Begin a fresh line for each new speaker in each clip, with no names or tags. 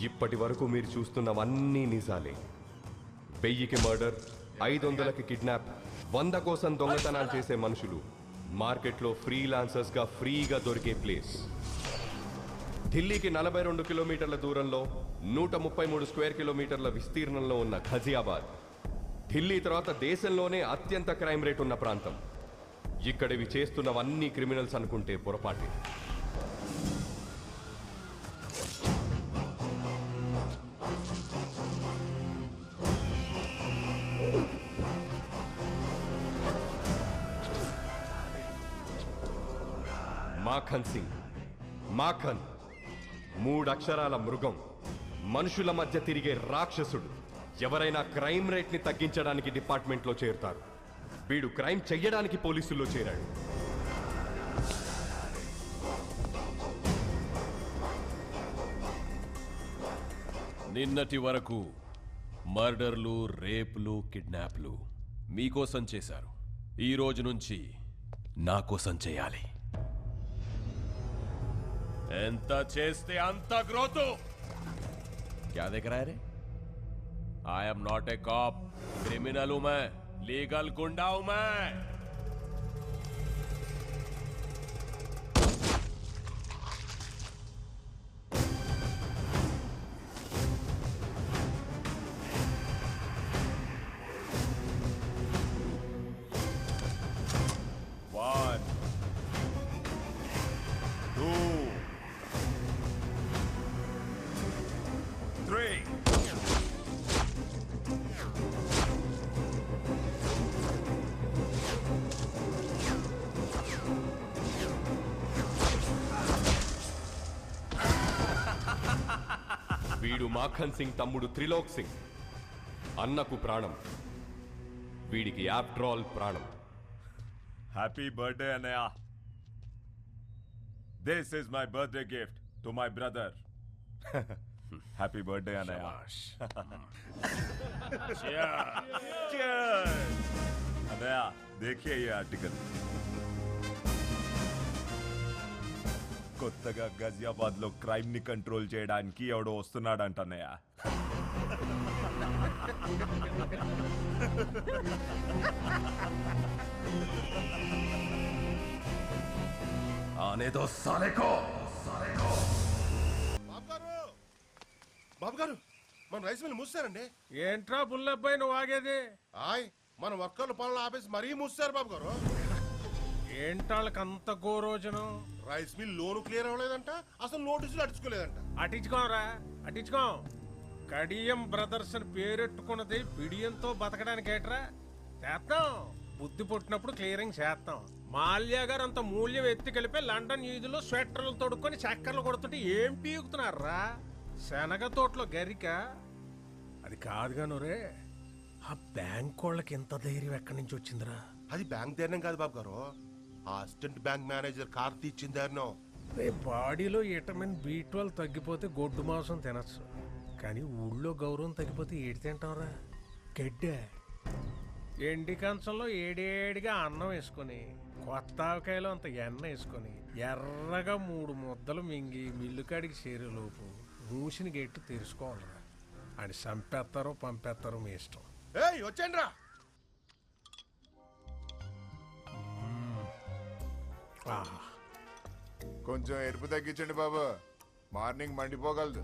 ఇప్పటి వరకు మీరు చూస్తున్నవన్నీ నిజాలే. 1000కి మర్డర్, 500కి కిడ్నాప్, 100 కోసం దొంగతనాలు చేసే మనుషులు మార్కెట్లో ఫ్రీలాన్సర్స్గా ఫ్రీగా దొరికే ప్లేస్. ఢిల్లీకి 42 కిలోమీటర్ల దూరంలో 133 స్క్వేర్ కిలోమీటర్ల విస్తీర్ణంలో ఉన్న ఘజియాబాద్ ఢిల్లీ తర్వాత దేశంలోనే అత్యంత క్రైమ్ రేట్ ఉన్న ప్రాంతం. ఇక్కడివి చేస్తున్నవన్నీ క్రిమినల్స్ అనుకుంటే పొరపాటే. మాఖన్ సింగ్, మాఖన్ 3 అక్షరాల మృగం, మనుషుల మధ్య తిరిగే రాక్షసుడు. ఎవరైనా క్రైమ్ రేట్ని తగ్గించడానికి డిపార్ట్మెంట్లో చేరుతారు. వీడు క్రైమ్ చెయ్యడానికి పోలీసుల్లో చేరాడు.
నిన్నటి వరకు మర్డర్లు, రేపులు, కిడ్నాప్లు మీకోసం చేశారు. ఈ రోజు నుంచి నా కోసం చేయాలి. ఎంత చేస్తే అంత గ్రోత్. क्या देख रहा है रे? I am not a cop. Criminal हूं मैं, लीगल गुंडा हूं मैं. One, two, three.
వీడు మాఖన్ సింగ్ తమ్ముడు త్రిలోక్ సింగ్. అన్నకు ప్రాణం, వీడికి ఆఫ్టర్ ఆల్ ప్రాణం.
Happy birthday, Anaya. This is my birthday gift to my brother. Happy birthday, Anaya. Cheers. Anaya, देखिए ये आर्टिकल. కొత్తగా గజియాబాద్ లో క్రైమ్ ని కంట్రోల్ చేయడానికి ఎవడో వస్తున్నాడంట అన్నయ్య.
आने दो साले को.
బాబు గారు, మన రైస్ మిల్ మూసారండి.
ఏంట్రా బుల్లబ్బాయి నువ్వు ఆగేది?
ఆయ్, మన వర్కర్లు పనులు ఆపేసి మరీ మూసారు బాబు గారు.
ఏంటాళ్ళకి అంత గోరోజనం?
రైస్ మిల్ లోను క్లియర్ అవ్వలేదంట, అసలు నోటీసులు అడుచుకోలేదంట.
అటించుకోరా, అటించుకో. కడియం బ్రదర్స్ అని పేరెట్టుకున్నది బిడియంతో బతకడానికి ఏట్రా? చేస్తాం, బుద్ధి పుట్టినప్పుడు క్లియరింగ్ చేస్తాం. మాల్యా గారు అంత మూల్యం ఎత్తి కలిపి లండన్ ఈదులో స్వెటర్లు తొడుక్కొని చక్కర్లు కొడుతుంటే ఏం పీకుతున్నారా? శనగ తోటలో గరిక అది కాదుగా నురే. ఆ బ్యాంక్ వాళ్ళకి ఎంత ధైర్యం ఎక్కడి నుంచి వచ్చిందిరా?
అది బ్యాంక్ ధైర్యం కాదు బాబు గారు, ఆ అసిస్టెంట్ బ్యాంక్ మేనేజర్ కార్తీ ఇచ్చిన ధైర్యం.
బాడీలో విటమిన్ B12 తగ్గిపోతే గొడ్డు మాంసం తినచ్చు, కానీ ఊళ్ళో గౌరవం తగ్గిపోతే ఏడి తింటాంరా? గడ్డే. ఎండి కంచంలో ఏడేడిగా అన్నం వేసుకొని, కొత్త ఆవకాయలో అంత ఎన్న వేసుకొని, ఎర్రగా 3 ముద్దలు మింగి మిల్లుకాడికి చేరేలోపు మూసిని గెట్టు తెరుచుకోవాలరా. అని చంపేస్తారో పంపేస్తారో మీ ఇష్టం.
ఏయ్ వచ్చండి రా.
కొంచెం ఎరుపు తగ్గించండి బాబు, మార్నింగ్ మండిపోగలదు.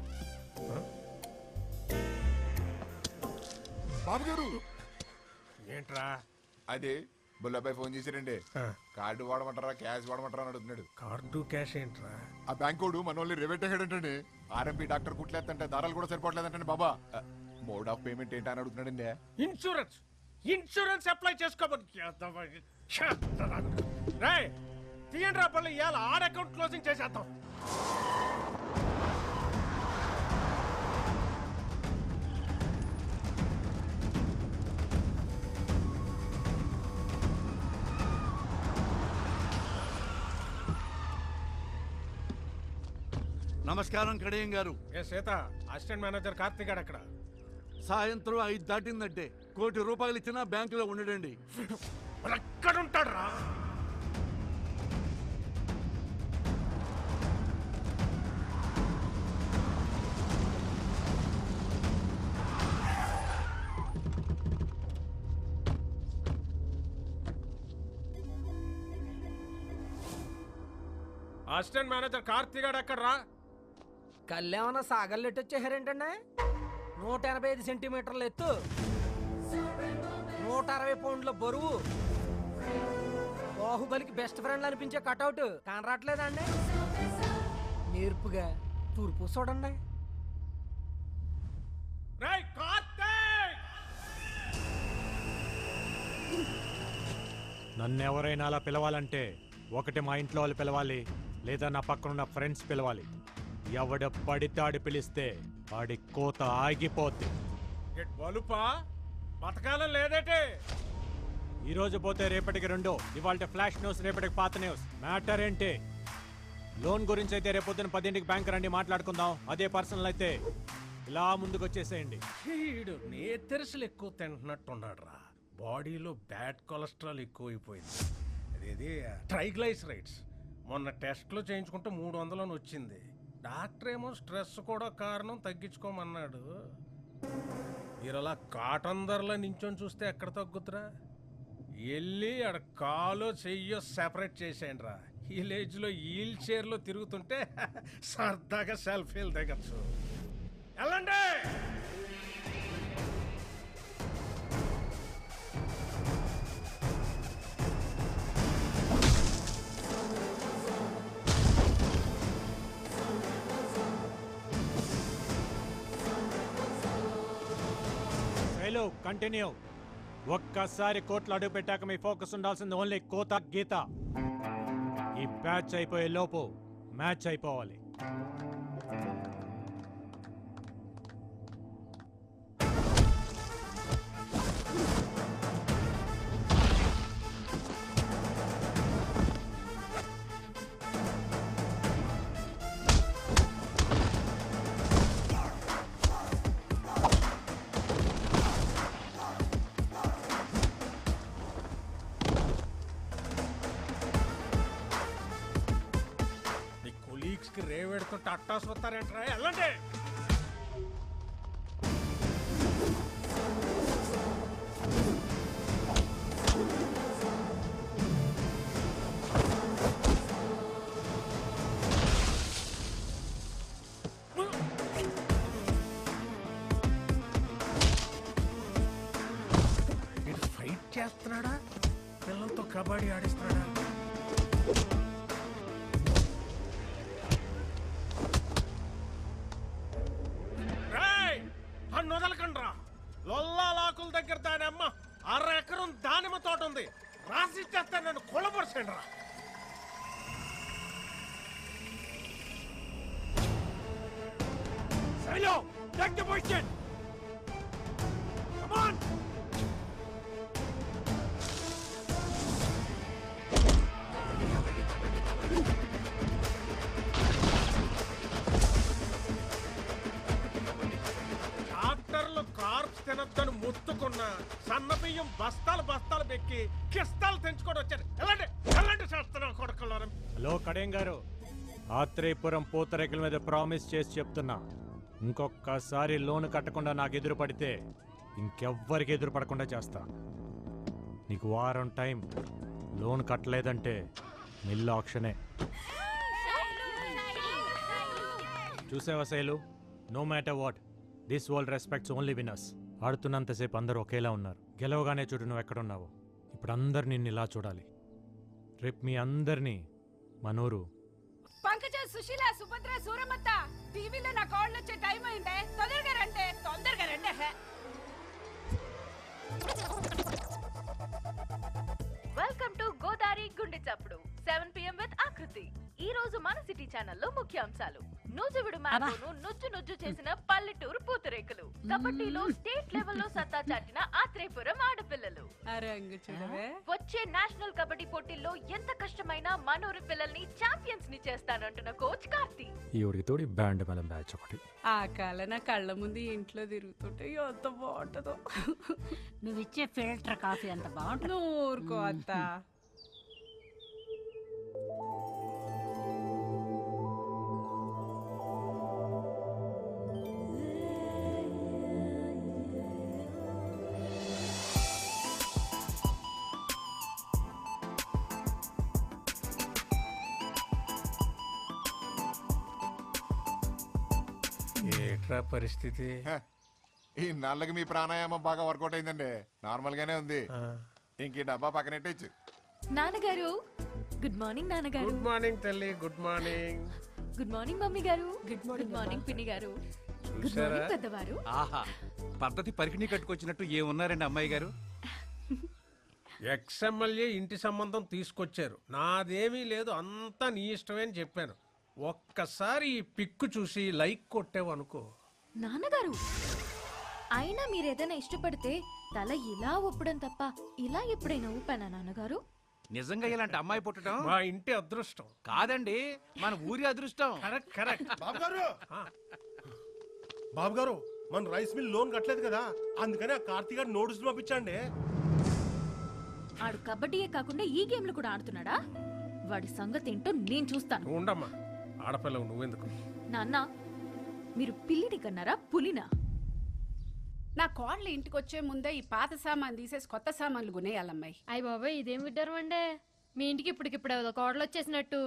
బాబు గారు
ఏంట్రా?
అదే బుల్లబ్బాయి ఫోన్ చేశారండి. కార్డు వాడమంటారా క్యాష్ వాడమంటారా అని అడుగుతున్నాడు.
కార్డు క్యాష్ ఏంట్రా?
ఆ బ్యాంకోడు మన వాళ్ళు రేవేట్ అయ్యాడంటే ఆర్ఎంపీ డాక్టర్ కుట్లేదంటే దారాలు కూడా సరిపోవట్లేదంటే బాబా. మోడ్ ఆఫ్ పేమెంట్ ఏంటి అని అడుగుతున్నాడండి.
ఇన్సూరెన్స్ ఇన్సూరెన్స్ అప్లై చేసుకోబోతు తీయండి రా పళ్ళు. ఇవాళ ఆడ అకౌంట్ క్లోజింగ్ చేసేద్దాం.
నమస్కారం కడియం గారు.
ఏ సీత, అసిస్టెంట్ మేనేజర్ కార్తీక్ గారు అక్కడ.
సాయంత్రం 5 దాటిందంటే ₹1 కోటి ఇచ్చినా బ్యాంకులో ఉండడండి.
ఎక్కడుంటాడు రా? అసిస్టెంట్ మేనేజర్ కార్తీ గారు ఎక్కడ్రా?
కళ్ళేమన్నా సాగల్లెట్టు వచ్చేసారేంటండి? 185 సెంటీమీటర్ల ఎత్తు, 160 పౌండ్ల బరువు, బాహుబలికి బెస్ట్ ఫ్రెండ్ అనిపించే కటౌట్ కనరాట్లేదండి? నేర్పుగా తూర్పు చూడండి.
రేయ్ కార్తీ!
నన్ను ఎవరైనా అలా పిలవాలంటే ఒకటి మా ఇంట్లో వాళ్ళు పిలవాలి, లేదా నా పక్కనున్న ఫ్రెండ్స్ పిలవాలి. ఎవడ పడితే ఆడి పిలిస్తే ఆడి కోత ఆగిపోద్ది.
బలుపా బతకాలం లేదేటే?
ఈ రోజు పోతే రేపటికి 2, ఇవాళ ఫ్లాష్ న్యూస్, రేపటికి పాత న్యూస్. మ్యాటర్ ఏంటి? లోన్ గురించి అయితే రేపొద్దున 10ంటికి బ్యాంక్ రండి, మాట్లాడుకుందాం. అదే పర్సనల్ అయితే ఇలా ముందుకు వచ్చేసేయండి.
వీడు నేతెరసలు ఎక్కువ తింటున్నట్టున్నాడు రా. బాడీలో బ్యాడ్ కొలెస్ట్రాల్ ఎక్కువైపోయింది. అదేది ట్రైగ్లైసరైడ్స్. మొన్న టెస్ట్లో చేయించుకుంటే 300 అని వచ్చింది. డాక్టర్ ఏమో స్ట్రెస్ కూడా కారణం, తగ్గించుకోమన్నాడు. మీరలా కాటన్ ధరలో నించొని చూస్తే ఎక్కడ తగ్గుతురా? వెళ్ళి ఆడ కాలో చెయ్యో సెపరేట్ చేసేయండి రా. విలేజ్లో వీల్ చైర్లో తిరుగుతుంటే సరదాగా సెల్ఫీలు దిగచ్చు. వెళ్ళండి.
Hello, continue. ఒక్కసారి కోట్లు అడుగు పెట్టాక మీ ఫోకస్ ఉండాల్సింది ఓన్లీ కోత గీత. ఈ బ్యాచ్ అయిపోయే లోపు మ్యాచ్ అయిపోవాలి.
రేవెడుతుంటే అట్టాసు వస్తారేంట్రా? వెళ్ళండి. ఇది ఫైట్ చేస్తున్నాడా, పిల్లలతో కబడ్డీ ఆడిస్తున్నాడా? వదలకండ్రా. లొల్లాలాకుల దగ్గర దాని అమ్మ 6 ఎకరం దానిమ్మ తోట ఉంది. రాసిచ్చేస్తే నన్ను కొలపరచండి రా.
Silo, take the position. Come on.
డాక్టర్లు కార్బ్స్ తినొద్దని ముత్తుకున్న సన్న బియ్యం బస్తాలు బస్తాలు పెక్కి కిస్తాలు తెంచుకొని వచ్చారు. ఎలాంటి ఎలాంటి చేస్తున్నావు కొడుకున్నారు?
హలో కడేం గారు, ఆత్రేయపురం పూతరేకుల మీద ప్రామిస్ చేసి చెప్తున్నా, ఇంకొకసారి లోన్ కట్టకుండా నాకు ఎదురు పడితే ఇంకెవ్వరికి ఎదురు పడకుండా చేస్తా. నీకు వారం టైం. లోన్ కట్టలేదంటే మిల్లు ఆక్షనే. చూసావా Shailu, no matter what, this world respects only winners. ఆడుతున్నంతసేపు అందరూ ఒకేలా ఉన్నారు. గెలవగానే చూడు నువ్వు ఎక్కడున్నావో. ఇప్పుడు అందరు నిన్ను ఇలా చూడాలి. రేపు మీ అందరినీ మనూరు
పంకజ, సుశీల, సుభద్ర, సూరమత్త టీవీలో నా కాళ్ళు వచ్చే టైం అయిందే. తొందరగా రండి, తొందరగా రండి. వెల్కమ్ టు గోదావరి గుండె చప్పుడు 7 PM విత్ ఆకృతి. ఈ రోజు మన సిటీ ఛానల్లో ముఖ్యాంశాలు. నూజువిడు మ్యాంగోను నుజ్జు చేసిన పల్లెటూరు పూతరేకులు. కబడ్డీలో స్టేట్ లెవెల్లో సత్తా చాటిన ఆత్రేయపురం ఆడపిల్లలు. వచ్చే నేషనల్ కబడ్డీ పోటీల్లో ఎంత కష్టమైనా మనూరి పిల్లల్ని ఛాంపియన్స్ ని చేస్తానంటున్న కోచ్ కార్తీ.
ఈ ఊరికి తోడి బ్యాండ్ మేళం బ్యాచ్ ఒకటి.
ఆ కాల నా కళ్ళ ముందు ఇంట్లో తిరుగుతుంటే ఎంత బాగుంటుందో.
నువ్విచ్చే ఫిల్టర్ కాఫీ అంత బాగుంటుంది.
ఊరుకో అత్త.
ఏట్రా పరిస్థితి?
ఈ నల్లకి మీ ప్రాణాయామం బాగా వర్కౌట్ అయిందండి. నార్మల్ గానే ఉంది. ఇంక ఈ డబ్బా పక్కనెట్టచ్చు.
నాన్నగారు గుడ్ మార్నింగ్. నాన్నగారు
గుడ్ మార్నింగ్ తల్లి. Good morning.
Good morning mummy గారు. గుడ్ మార్నింగ్ పిన్ని గారు. గుడ్ మార్నింగ్ పెద్దవారు.
ఆహా, పద్ధతి పరికిణి కట్టుకొచ్చినట్టు ఏమున్నారండి అమ్మాయి గారు?
ఎక్స్ఎమ్మెల్యే ఇంటి సంబంధం తీసుకొచ్చారు. నాదేమీ లేదు, అంతా నీ ఇష్టమే అని చెప్పాను. ఒక్కసారి ఈ పిక్కు చూసి లైక్ కొట్టావు అనుకో.
నాన్నగారు అయినా మీరేదైనా ఇష్టపడితే తల ఇలా ఊపడం తప్ప ఇలా ఎప్పుడైనా ఊపానా నాన్నగారు?
నిజంగా ఇలాంటి అమ్మాయి పుట్టడం
మా ఇంటి అదృష్టం.
కాదండి, మన ఊరి అదృష్టం.
Correct correct.
బాబు గారు, బాబు గారు, మన రైస్ మిల్ లోన్ కట్టలేదు కదా, అందుకని ఆ కార్తీక్ గారు నోటీసులు పంపించండి.
ఆడు కబడ్డీయే కాకుండా ఈ గేమ్లు కూడా ఆడుతున్నాడా? వాడి సంగతి ఏంటో నేను చూస్తాను.
ఉండమ్మా, ఆడపిల్లవు నువ్వెందుకు?
నాన్న, మీరు పిల్లిని కన్నారా పులినా?
నా కోడలు ఇంటికి వచ్చే ముందే ఈ పాత సామాన్ తీసేసి కొత్త సామాన్లు కొనేయాలమ్మాయి.
అయ్య బాబాయ్, ఇదేం విడ్డారు అండే? మీ ఇంటికి ఇప్పటికిప్పుడు ఏదో కోడలు వచ్చేసినట్టు.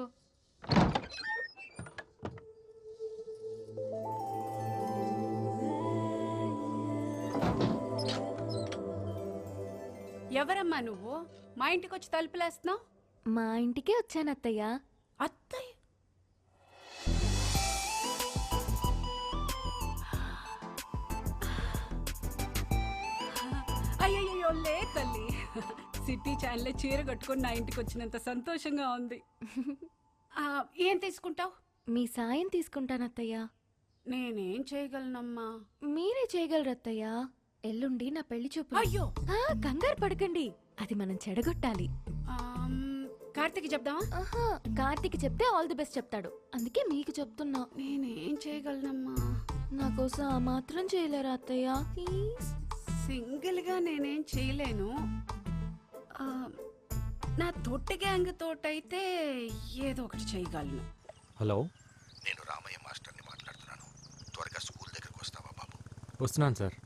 ఎవరమ్మా నువ్వు? మా ఇంటికి వచ్చి తలుపులేస్తున్నావు?
మా ఇంటికే వచ్చాను అత్తయ్య.
అత్తయ్య? అయ్యయ్యో లే తల్లి, సిటీ ఛానల్ చీర కట్టుకుని నా ఇంటికి వచ్చినంత సంతోషంగా ఉంది. ఏం తీసుకుంటావు?
మీ సాయం తీసుకుంటాను అత్తయ్య.
నేనేం చేయగలనమ్మా?
మీరే చేయగలరు అత్తయ్య. ఎల్లుండి నా పెళ్లి చూపు.
అయ్యో
కంగారు పడకండి, అది మనం చెడగొట్టాలి.
కార్తీక్ చెప్దామా?
ఆహా, కార్తీక్ చెప్తే ఆల్ ది బెస్ట్ చెప్తాడు, అందుకే మీకు చెప్తున్నా.
నేనేం చేయగలనమ్మా?
నా కోసం ఆ మాత్రం చేయలేరా అత్తయ్య?
సింగిల్ గా నేనేం చేయలేను. నా తొట్టి గ్యాంగ్ తోటైతే ఏదో ఒకటి చేయగలను.
హలో,
నేను రామయ్య మాస్టర్ని మాట్లాడుతున్నాను. త్వరగా స్కూల్ దగ్గరకు వస్తావా బాబు?
వస్తున్నాను సార్.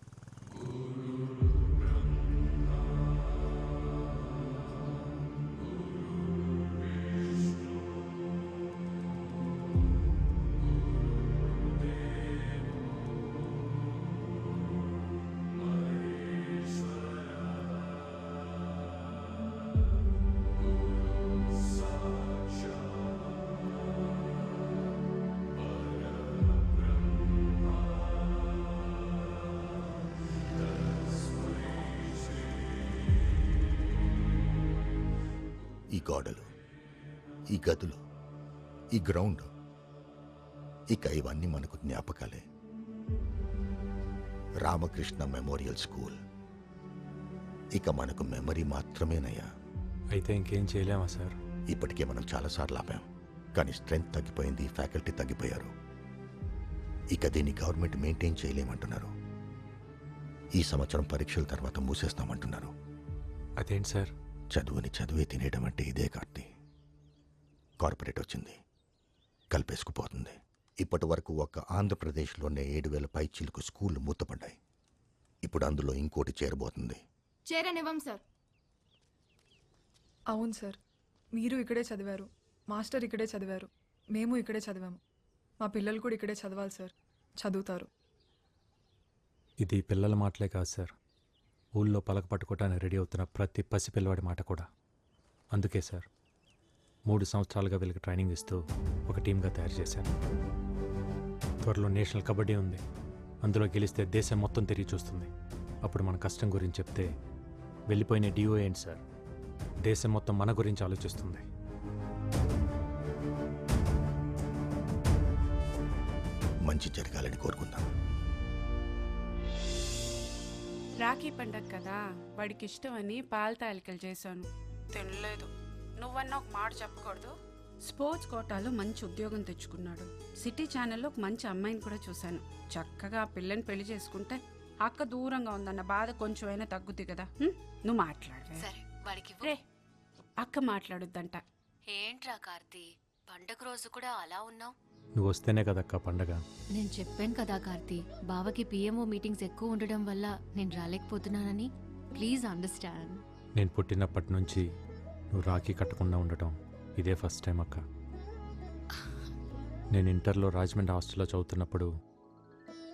ఈ గోడలు, ఈ గదులు, ఈ గ్రౌండ్, ఇక ఇవన్నీ మనకు జ్ఞాపకాలే. రామకృష్ణ మెమోరియల్ స్కూల్ ఇక మనకు మెమరీ మాత్రమేనయ్యా.
అయితే ఇంకేం చేయలేమా సార్?
ఇప్పటికే మనం చాలాసార్లు ఆపాం, కానీ స్ట్రెంగ్త్ తగ్గిపోయింది, ఫ్యాకల్టీ తగ్గిపోయారు. ఇక దీన్ని గవర్నమెంట్ మెయింటైన్ చేయలేమంటున్నారు. ఈ సంవత్సరం పరీక్షల తర్వాత మూసేస్తామంటున్నారు.
అదేంటి సార్?
చదువుని చదువే తినేయడం అంటే ఇదే కార్తీ. కార్పొరేట్ వచ్చింది, కలిపేసుకుపోతుంది. ఇప్పటి వరకు ఒక్క ఆంధ్రప్రదేశ్లోనే 7,000 పైచీలకు స్కూళ్ళు మూతపడ్డాయి. ఇప్పుడు అందులో ఇంకోటి చేరబోతుంది.
చేరనివ్వం సార్.
అవును సార్, మీరు ఇక్కడే చదివారు, మాస్టర్ ఇక్కడే చదివారు, మేము ఇక్కడే చదివాము. మా పిల్లలు కూడా ఇక్కడే చదవాలి సార్, చదువుతారు.
ఇది పిల్లల మాటలే కాదు సార్, ఊళ్ళో పలక పట్టుకోవటానికి రెడీ అవుతున్న ప్రతి పసిపిల్లవాడి మాట కూడా. అందుకే సార్ 3 సంవత్సరాలుగా వీళ్ళకి ట్రైనింగ్ ఇస్తూ ఒక టీమ్గా తయారు చేశాను. త్వరలో నేషనల్ కబడ్డీ ఉంది, అందులో గెలిస్తే దేశం మొత్తం తిరిగి చూస్తుంది. అప్పుడు మన కష్టం గురించి చెప్తే వెళ్ళిపోయిన డిఓ ఏంటి సార్, దేశం మొత్తం మన గురించి ఆలోచిస్తుంది.
మంచి జరగాలని కోరుకుందాం.
రాఖీ పండగ కదా, వాడికి ఇష్టమని పాల తాలికలు చేశాను, తినలేదు. నువ్వన్నా ఒక మాట చెప్పకూడదు. స్పోర్ట్స్ కోటాలో మంచి ఉద్యోగం తెచ్చుకున్నాడు. సిటీ ఛానల్లో ఒక మంచి అమ్మాయిని కూడా చూశాను. చక్కగా ఆ పిల్లని పెళ్లి చేసుకుంటే అక్క దూరంగా ఉందన్న బాధ కొంచెమైనా తగ్గుద్ది కదా. నువ్వు మాట్లాడవే.
సరే, వాడికి
రే, అక్క మాట్లాడుద్దంట.
ఏంట్రా కార్తీ, పండగ రోజు కూడా అలా ఉన్నావు?
నువ్వు వస్తేనే కదక్క పండగ.
నేను చెప్పాను కదా కార్తీ, బావకి పిఎంఓ మీటింగ్స్ ఎక్కువ ఉండడం వల్ల నేను రాలేకపోతున్నానని. Please understand.
నేను పుట్టినప్పటి నుంచి నువ్వు రాఖీ కట్టకుండా ఉండటం ఇదే ఫస్ట్ టైం అక్క. నేను ఇంటర్లో రాజమండ్రి హాస్టల్లో చదువుతున్నప్పుడు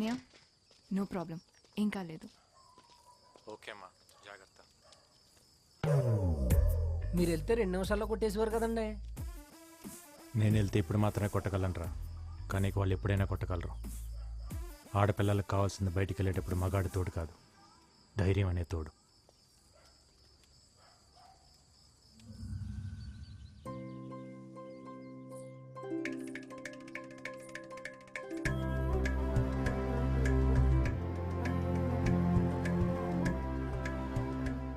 అన్నయ్య నో ప్రాబ్లం, ఏం కాలేదు.
ఓకే అమ్మా, జాగ్రత్త.
మీరు వెళ్తే 2 నిమిషాల్లో కొట్టేసేవారు కదండి.
నేను వెళ్తే ఇప్పుడు మాత్రమే కొట్టగలనరా, కానీ వాళ్ళు ఎప్పుడైనా కొట్టగలరు. ఆడపిల్లలకు కావాల్సింది బయటికి వెళ్ళేటప్పుడు మగాడి తోడు కాదు, ధైర్యం అనే తోడు.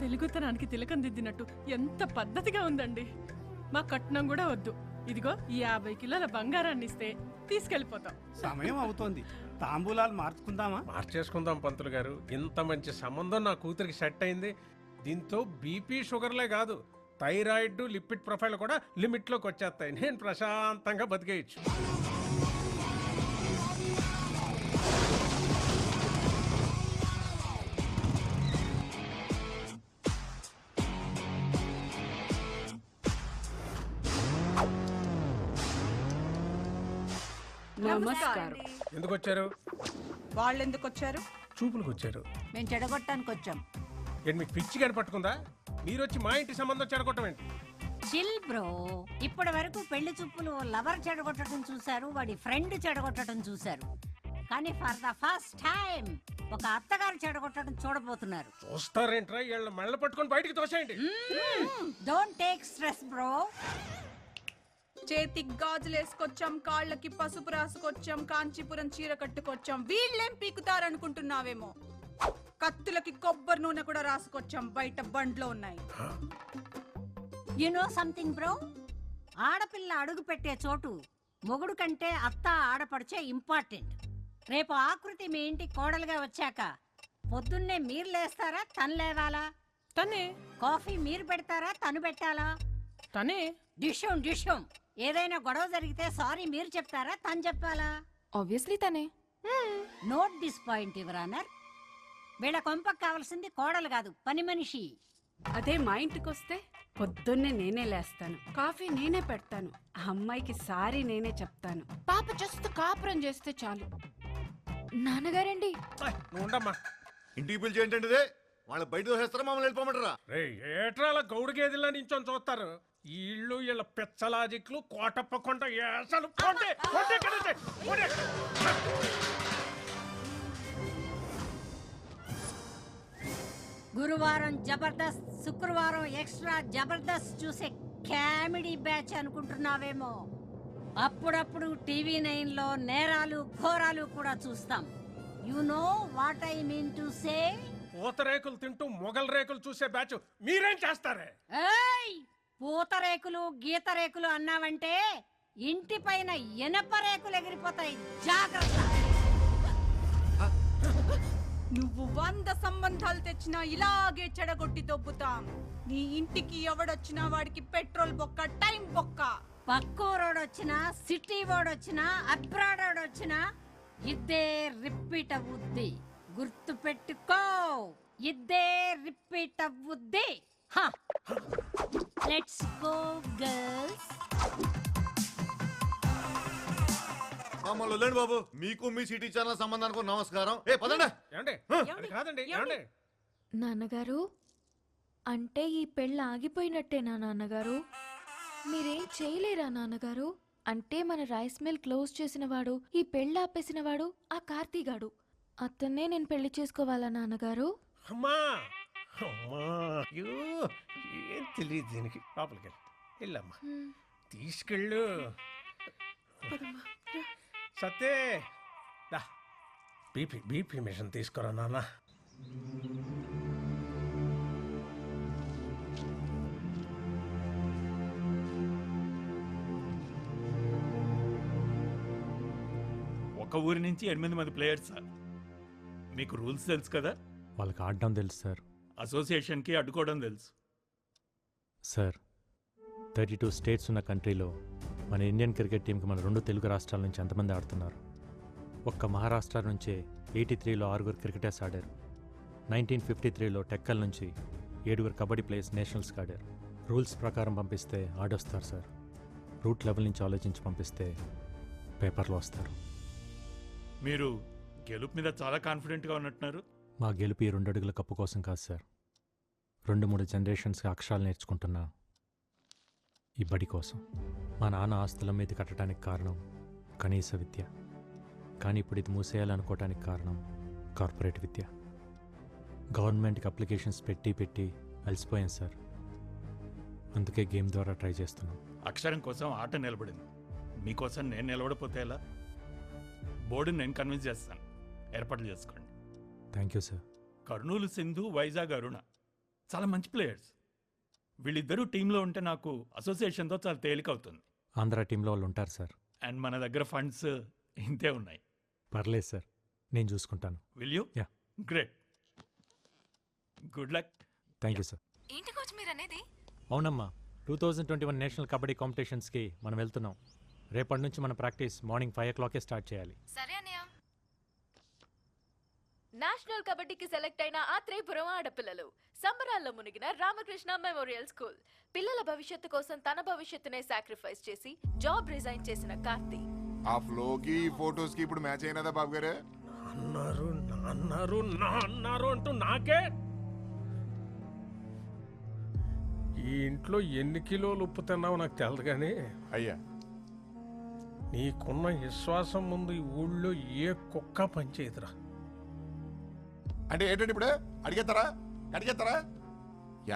తెలుగుతనానికి తిలకం దిద్దినట్టు ఎంత పద్ధతిగా ఉందండి. మా కట్నం కూడా వద్దు, ఇదిగో ఈ 50 కిలోల బంగారాన్ని ఇస్తే తీసుకెళ్ళిపోతాం.
సమయం అవుతోంది, తాంబూలాలు మార్చుకుందామా? మార్చేసుకుందాం పంతులు గారు. ఇంత మంచి సంబంధం నా కూతురికి సెట్ అయింది. దీంతో బీపీ షుగర్లే కాదు, థైరాయిడ్ లిపిడ్ ప్రొఫైల్ కూడా లిమిట్లోకి వచ్చేస్తాయి. నేను ప్రశాంతంగా బతికేయచ్చు.
నమస్కారం.
ఎందుకు వచ్చారు?
వాళ్ళు ఎందుకు వచ్చారు?
చూపులకు వచ్చారు.
మేము చెడగొట్టడానికి వచ్చాం.
ఏంటి మీకు పిచ్చి గాని పట్టుకుందా? మీరు వచ్చి మా ఇంటి సంబంధం చెడగొట్టం ఏంటి?
చిల్ బ్రో, ఇప్పటి వరకు పెళ్లి చూపులు లవర్ చెడగొట్టడం చూశారు, వాడి ఫ్రెండ్ చెడగొట్టడం చూశారు, కానీ ఫర్ ద ఫస్ట్ టైం ఒక అత్తగారు చెడగొట్టడం చూడబోతున్నారు.
చూస్తారేంట్రా? వీళ్ళ మెళ్ళ పట్టుకొని బయటికి తోసేయండి.
Don't take stress bro.
చేతికి గాజులు వేసుకొచ్చాం, కాళ్ళకి పసుపు రాసుకొచ్చాం, కాంచీపురం చీర కట్టుకొచ్చాం. వీళ్ళేం పీకుతారనుకుంటున్నావేమో, కత్తులకి కొబ్బరి నూనె కూడా రాసుకొచ్చాం, బయట బండ్లో ఉన్నాయి.
యు నో సంథింగ్ బ్రో, ఆడపిల్ల అడుగు పెట్టే చోటు మొగుడు కంటే అత్త ఆడపడిచే ఇంపార్టెంట్. రేపు ఆకృతి మీ ఇంటి కోడలుగా వచ్చాక పొద్దున్నే మీరు లేస్తారా, తను లేవాలా?
తనే.
కాఫీ మీరు పెడతారా, తను పెట్టాలా?
తనే.
డిషం ఏదైనా గొడవ జరిగితే సారీ మీరు చెప్తారా, తను చెప్పాలా?
ఆబ్వియస్లీ తనే.
Note this point your honour. వీళ్ళ కొంపకు కావాల్సింది కోడలు కాదు, పని మనిషి.
అదే మా ఇంటికి వస్తే పొద్దున్నే నేనే లేస్తాను, కాఫీ నేనే పెడతాను, ఆ అమ్మాయికి సారీ నేనే చెప్తాను. పాప జస్ట్ కాపురం చేస్తే చాలు.
నాన్నగారండి.
ఉండమ్మా,
ఇంటికి పిలిచి ఏంటంటే వాళ్ళు బయట దోసేస్తారా, మమ్మల్ని వెళ్ళిపోమంటారా?
ఏట్రాల గౌడు గేదెల్లా నించొని చూస్తారు. ఈ ఇళ్ళు వీళ్ళ పెచ్చలాజిక్లు కోటప్పకుండా అసలు
గురువారం జబర్దస్త్, శుక్రవారం ఎక్స్ట్రా జబర్దస్త్ చూసే కామెడీ బ్యాచ్ అనుకుంటున్నావేమో. అప్పుడప్పుడు టీవీ 9లో నేరాలు ఘోరాలు కూడా చూస్తాం. You know what I mean to say.
పూతరేకులు తింటూ మొగల్ రేకులు చూసే బ్యాచ్ మీరేం చేస్తారే?
ఏయ్, పూతరేకులు గీత రేకులు అన్నావంటే ఇంటి పైన ఎనప రేకులు ఎగిరిపోతాయి, జాగ్రత్త.
నువ్వు 100 సంబంధాలు తెచ్చినా ఇలాగే చెడగొట్టి దొబ్బుతాం. నీ ఇంటికి ఎవడొచ్చినా వాడికి పెట్రోల్ బొక్క, టైం బొక్క.
పక్కూరోడొచ్చినా, సిటీ వాడొచ్చినా, అబ్రాడ్ వాడొచ్చినా ఇద్దే రిపీట్ అవుద్ది. గుర్తు పెట్టుకో, ఇద్దే రిపీట్ అవుద్ది. Let's go girls.
మమ్మల్ని వదిలేండి బాబు, మీకు మీ సిటీ ఛానల్ సంబంధానికి నమస్కారం. ఏ పదండి.
కాదండి.
నాన్నగారు, అంటే ఈ పెళ్ళి ఆగిపోయినట్టేనా నాన్నగారు? మీరేం చేయలేరా నాన్నగారు? అంటే మన రైస్ మిల్ క్లోజ్ చేసిన వాడు, ఈ పెళ్ళి ఆపేసిన వాడు ఆ కార్తీగాడు. అతన్నే నేను పెళ్లి చేసుకోవాలా నాన్నగారు?
అమ్మా అమ్మా, ఏం తెలియదు దీనికి. లోపలికి వెళ్ళమ్మా, తీసుకెళ్ళు. సత్తే బీపీ మిషన్ తీసుకురా నాన్న.
ఒక ఊరి నుంచి 8 మంది ప్లేయర్స్ సార్. మీకు రూల్స్ తెలుసు కదా?
వాళ్ళకి ఆడడం తెలుసు సార్.
అసోసియేషన్కి అడ్డుకోవడం తెలుసు
సార్. 32 స్టేట్స్ ఉన్న కంట్రీలో మన ఇండియన్ క్రికెట్ టీంకి మన 2 తెలుగు రాష్ట్రాల నుంచి ఎంతమంది ఆడుతున్నారు? ఒక్క మహారాష్ట్ర నుంచే 83లో 6 క్రికెటర్స్ ఆడారు. 1953లో టెక్కల్ నుంచి 7 కబడ్డీ ప్లేయర్స్ నేషనల్స్కి ఆడారు. రూల్స్ ప్రకారం పంపిస్తే ఆడొస్తారు సార్. రూట్ లెవెల్ నుంచి ఆలోచించి పంపిస్తే పేపర్లో వస్తారు.
మీరు గెలుపు మీద చాలా కాన్ఫిడెంట్గా ఉన్నట్టున్నారు.
మా గెలుపు ఈ 2 అడుగుల కప్పు కోసం కాదు సార్, 2-3 జనరేషన్స్కి అక్షరాలు నేర్చుకుంటున్నా ఈ బడి కోసం. మా నాన్న ఆస్తుల మీద కట్టడానికి కారణం కనీస విద్య, కానీ ఇప్పుడు ఇది మూసేయాలనుకోవటానికి కారణం కార్పొరేట్ విద్య. గవర్నమెంట్కి అప్లికేషన్స్ పెట్టి అలసిపోయాను సార్. అందుకే గేమ్ ద్వారా ట్రై చేస్తున్నాం.
అక్షరం కోసం ఆట నిలబడింది, మీకోసం నేను నిలబడిపోతే ఎలా? బోర్డుని నేను కన్విన్స్ చేస్తాను, ఏర్పాట్లు చేసుకోండి.
Thank you sir.
Kurnool Sindhu, Vizag Aruna చాలా మంచి ప్లేయర్స్. వీళ్ళిద్దరూ టీంలో ఉంటే నాకు అసోసియేషన్తో చాలా తేలిక అవుతుంది.
ఆంధ్ర టీంలో వాళ్ళు ఉంటారు సార్.
అండ్ మన దగ్గర ఫండ్స్ ఇంతే ఉన్నాయి.
పర్లేదు సార్, నేను చూసుకుంటాను.
Will you?
Yeah.
Great, good luck.
Thank you sir.
ఏంటి కోచ్ మీరు అనేది?
అవునమ్మా, 2021 నేషనల్ కబడ్డీ కాంపిటీషన్స్కి మనం వెళ్తున్నాం. రేపటి నుంచి మన ప్రాక్టీస్ మార్నింగ్ 5 o'clock'ే స్టార్ట్ చేయాలి.
సరే అన్నయ్య.
నేషనల్ కబడ్డీకి సెలెక్ట్ అయిన ఆత్రేయపురం ఆడపిల్లలు సంబరాల్లో మునిగిన రామకృష్ణ మెమోరియల్ స్కూల్. పిల్లల భవిష్యత్తు కోసం తన భవిష్యత్తునే సాక్రిఫైస్ చేసి జాబ్ రిజైన్ చేసిన కార్తీ.
ఆ ఫ్లోకి ఫోటోస్ కి ఇప్పుడు మ్యాచ్ అయినదా బాబు గారు?
అన్నారు అంటూ నాకే. ఈ ఇంట్లో ఎన్ని కిలోలు ఉప్పు తిన్నావు నాకు తెలదు కానీ
అయ్యా,
నీకున్న విశ్వాసం ముందు ఈ ఊళ్ళో ఏ కుక్క పనిచేయదురా.
అంటే ఏంటంటే ఇప్పుడు అడిగేస్తారా?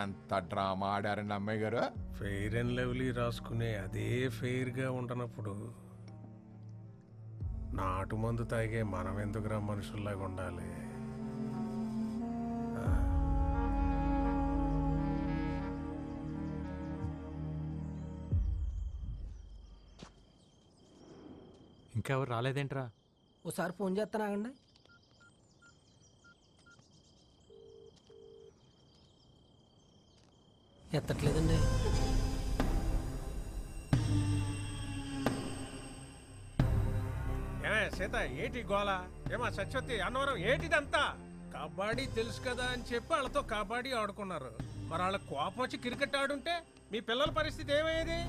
ఎంత డ్రామా ఆడారండి అమ్మాయి గారు.
ఫెయిర్ అండ్ లవ్లీ రాసుకునే అదే ఫెయిర్గా ఉండనప్పుడు నాటు మందు తాగే మనం ఎందుకురా మనుషుల్లాగా ఉండాలి?
ఇంకా ఎవరు రాలేదేంట్రా?
ఓసారి ఫోన్ చేస్తానాగండి. ఎత్తట్లేదండి.
సీత ఏటి గోళ? ఏమా సత్యవతి, అన్నవరం ఏటిదంతా? కబడ్డీ తెలుసు కదా అని చెప్పి వాళ్ళతో కబడ్డీ ఆడుకున్నారు. మరి వాళ్ళ కోపం వచ్చి క్రికెట్ ఆడుంటే మీ పిల్లల పరిస్థితి ఏమయ్యేది?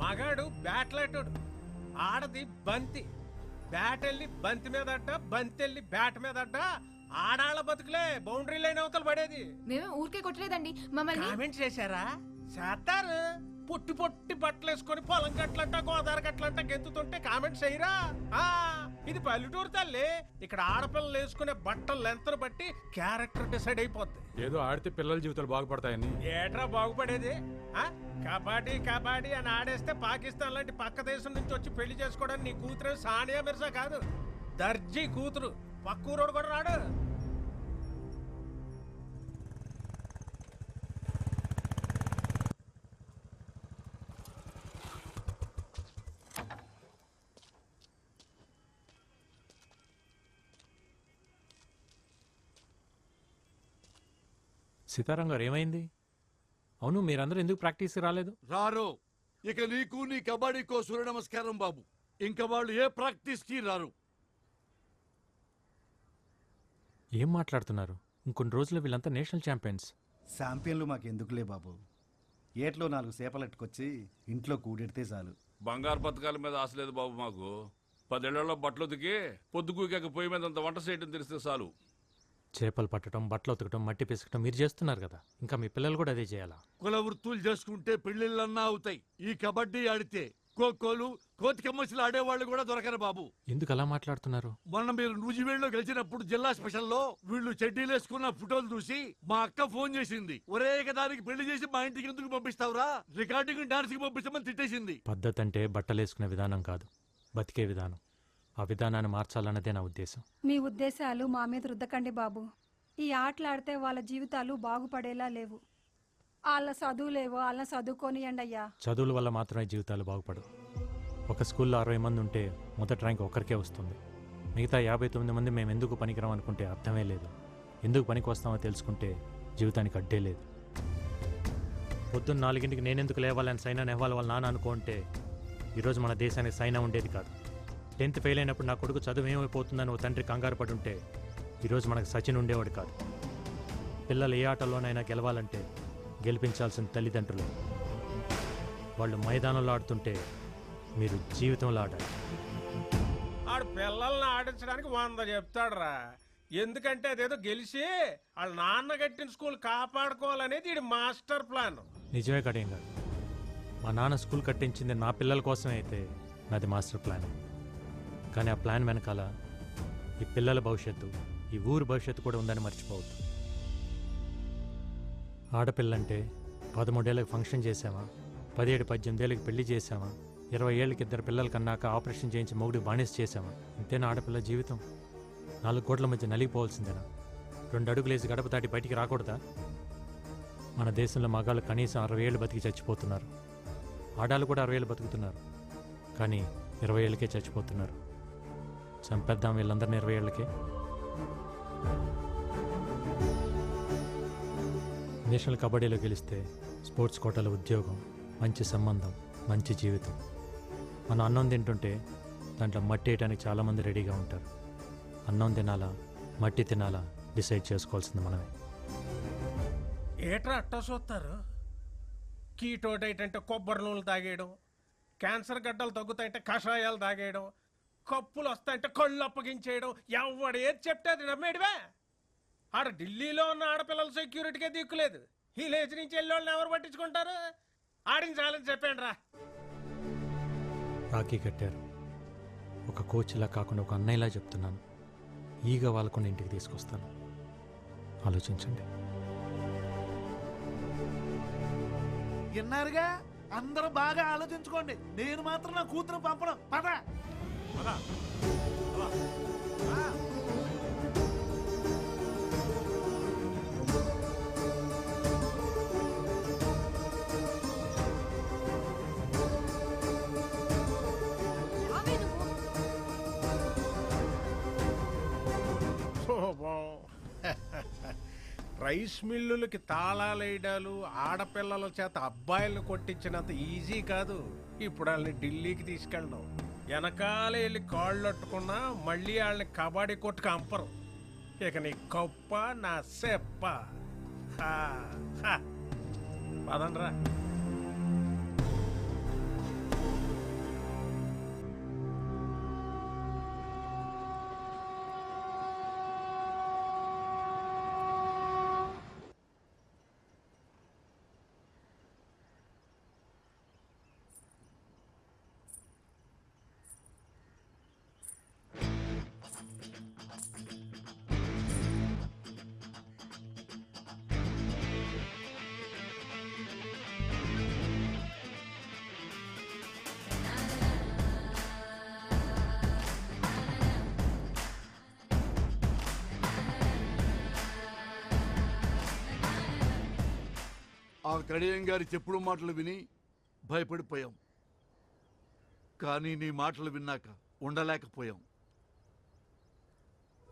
మగాడు బ్యాట్లాటోడు, ఆడది బంతి. బ్యాట్ వెళ్ళి బంతి మీద అడ్డ, బంతి వెళ్ళి బ్యాట్ మీద అడ్డ. ఆడాళ్ళ బతుకులే బౌండరీ లైన్ అవతల పడేది.
మేము ఊరికే కొట్టలేదండి, మమ్మల్ని
కామెంట్ చేశారా? చేస్తారు. పొట్టి పొట్టి బట్టలు వేసుకొని పొలం గట్లంట గోదావరి గట్లంట గెంతుతుంటే కామెంట్స్ చేయరా? ఇది పల్లెటూరు తల్లి. ఇక్కడ ఆడపిల్లలు వేసుకునే బట్టలు లెంతను బట్టి క్యారెక్టర్ డిసైడ్ అయిపోద్ది.
ఏదో ఆడితే పిల్లల జీవితాలు బాగుపడతాయని.
ఏట్రా బాగుపడేది? కబడ్డీ అని ఆడేస్తే పాకిస్తాన్ లాంటి పక్క దేశం నుంచి వచ్చి పెళ్లి చేసుకోవడానికి నీ కూతురు సానియా మిర్జా కాదు, దర్జీ కూతురు. పక్కూరోడు కూడా రాడు.
సీతారాం గారు ఏమైంది? అవును, మీరందరూ ఎందుకు ప్రాక్టీస్కి రాలేదు?
రారు. ఇక నీకు నీ కబడ్డీకో సూర్య నమస్కారం బాబు. ఇంకా వాళ్ళు ఏ ప్రాక్టీస్కి రారు.
ఏం మాట్లాడుతున్నారు? ఇంకొన్ని రోజుల్లో వీళ్ళంతా నేషనల్ ఛాంపియన్స్.
ఛాంపియన్లు మాకెందుకులే బాబు. ఏట్లో 4 సేపలెట్టుకొచ్చి ఇంట్లో కూడెడితే చాలు.
బంగారు పథకాల మీద ఆశ లేదు బాబు మాకు. 10 ఏళ్లలో బట్టలు ఉతికి పొద్దుకూకాక పొయ్యి మీద అంత వంట చేయడం తెలిస్తే చాలు.
చేపలు పట్టడం, బట్టలు ఉతకడం, మట్టి పిసకటం మీరు చేస్తున్నారు కదా, ఇంకా మీ పిల్లలు కూడా అదే చేయాలా?
కుల వృత్తులు చేసుకుంటే పెళ్లిళ్ళన్నా అవుతాయి. ఈ కబడ్డీ ఆడితే ఖోఖోలు, కోతికమ్మసిలు ఆడేవాళ్ళు కూడా దొరకరు బాబు.
ఎందుకు అలా మాట్లాడుతున్నారు?
మొన్న మీరు నూజివేడులో గెలిచినప్పుడు జిల్లా స్పెషల్లో వీళ్ళు చెడ్డీలు వేసుకున్న ఫోటోలు చూసి మా అక్క ఫోన్ చేసింది. ఒరే దానికి పెళ్లి చేసి మా ఇంటికి ఎందుకు పంపిస్తావురా, రికార్డింగ్ డాన్స్ కి పంపిస్తామని తిట్టేసింది.
పద్ధతి అంటే బట్టలేసుకునే విధానం కాదు, బతికే విధానం. ఆ విధానాన్ని మార్చాలన్నదే నా ఉద్దేశం.
మీ ఉద్దేశాలు మా మీద రుద్దకండి బాబు. ఈ ఆటలాడితే వాళ్ళ జీవితాలు బాగుపడేలా లేవు. వాళ్ళ చదువులేవో వాళ్ళని చదువుకోనియండి అయ్యా.
చదువుల వల్ల మాత్రమే జీవితాలు బాగుపడవు. ఒక స్కూల్లో 60 మంది ఉంటే మొదటి ర్యాంక్ ఒక్కరికే వస్తుంది. మిగతా 59 మంది మేము ఎందుకు పనికిరాం అనుకుంటే అర్థమే లేదు. ఎందుకు పనికి వస్తామో తెలుసుకుంటే జీవితానికి అడ్డే లేదు. పొద్దున్న 4 నేనెందుకు లేవాలని సైనా నెహ్వాల్ వాళ్ళ నాన్న అనుకుంటే ఈరోజు మన దేశానికి సైనా ఉండేది కాదు. 10th ఫెయిల్ అయినప్పుడు నా కొడుకు చదువు ఏమైపోతుందని ఓ తండ్రి కంగారు పడి ఉంటే ఈరోజు మనకు సచిన్ ఉండేవాడు కాదు. పిల్లలు ఏ ఆటలోనైనా గెలవాలంటే గెలిపించాల్సిన తల్లిదండ్రులు. వాళ్ళు మైదానంలో ఆడుతుంటే మీరు జీవితంలో ఆడాలి.
ఆడు పిల్లల్ని ఆడించడానికి 100 చెప్తాడురా. ఎందుకంటే అదేదో గెలిచి వాళ్ళ నాన్న కట్టిన స్కూల్ కాపాడుకోవాలనేది ఇది మాస్టర్ ప్లాన్.
నిజమే కడియం గారు, మా నాన్న స్కూల్ కట్టించింది నా పిల్లల కోసమే అయితే నాది మాస్టర్ ప్లాన్. కానీ ఆ ప్లాన్ వెనకాల ఈ పిల్లల భవిష్యత్తు, ఈ ఊరు భవిష్యత్తు కూడా ఉందని మర్చిపోవద్దు. ఆడపిల్లంటే 13 ఏళ్ళకి ఫంక్షన్ చేసామా, 17-18 ఏళ్ళకి పెళ్లి చేసామా, 20 ఏళ్ళకి 2 పిల్లల కన్నాక ఆపరేషన్ చేయించి మొగుడికి బానిస చేసామా? ఇంతేనా ఆడపిల్ల జీవితం? 4 కోట్ల మధ్య నలిగిపోవాల్సిందేనా? 2 అడుగులేసి గడప దాటి బయటికి రాకూడదా? మన దేశంలో మగాళ్ళు కనీసం 60 ఏళ్ళు బతికి చచ్చిపోతున్నారు. ఆడాళ్ళు కూడా 60 ఏళ్ళు బతుకుతున్నారు, కానీ 20 ఏళ్ళకే చచ్చిపోతున్నారు. చంపేద్దాం వీళ్ళందరినీ 20 ఏళ్ళకే. నేషనల్ కబడ్డీలో గెలిస్తే స్పోర్ట్స్ కోటాలో ఉద్యోగం, మంచి సంబంధం, మంచి జీవితం. మనం అన్నం తింటుంటే దాంట్లో మట్టి వేయడానికి చాలామంది రెడీగా ఉంటారు. అన్నం తినాలా, మట్టి తినాలా డిసైడ్ చేసుకోవాల్సింది మనమే.
ఏట్రా అట్టా చూస్తారు? కీటో డైట్ అంటే కొబ్బరి నూనెలు తాగేయడం, క్యాన్సర్ గడ్డలు తగ్గుతాయంటే కషాయాలు తాగేయడం, కప్పులు వస్తాయంటే కళ్ళు అప్పగించేయడం, ఎవడు ఏది చెప్తే అది నమ్మేడివే. ఆడ ఢిల్లీలో ఉన్న ఆడపిల్లల సెక్యూరిటీకే దిక్కులేదు. ఈ లేచి నుంచి వెళ్ళేవాళ్ళని ఎవరు పట్టించుకుంటారు? ఆడించాలని చెప్పండి రా.
రాఖీ కట్టారు, ఒక కోచ్లా కాకుండా ఒక అన్నయ్యలా చెప్తున్నాను. ఈగ వాళ్ళకుండా ఇంటికి తీసుకొస్తాను. ఆలోచించండి.
విన్నారుగా, అందరూ బాగా ఆలోచించుకోండి. నేను మాత్రం నా కూతురు పంపడం. పద
రైస్ మిల్లులకి తాళాలేయడాలు, ఆడపిల్లల చేత అబ్బాయిలను కొట్టించినంత ఈజీ కాదు ఇప్పుడు వాళ్ళని ఢిల్లీకి తీసుకెళ్ళడం. వెనకాల వెళ్ళి కాళ్ళు అట్టుకున్నా మళ్ళీ వాళ్ళని కబడ్డీ కొట్టు కంపరు. ఇక నీ కప్ప నా సెప్ప. పదండ్రా.
ఆ కడియం గారి చెప్పుడు మాటలు విని భయపడిపోయాం, కానీ నీ మాటలు విన్నాక ఉండలేకపోయాం.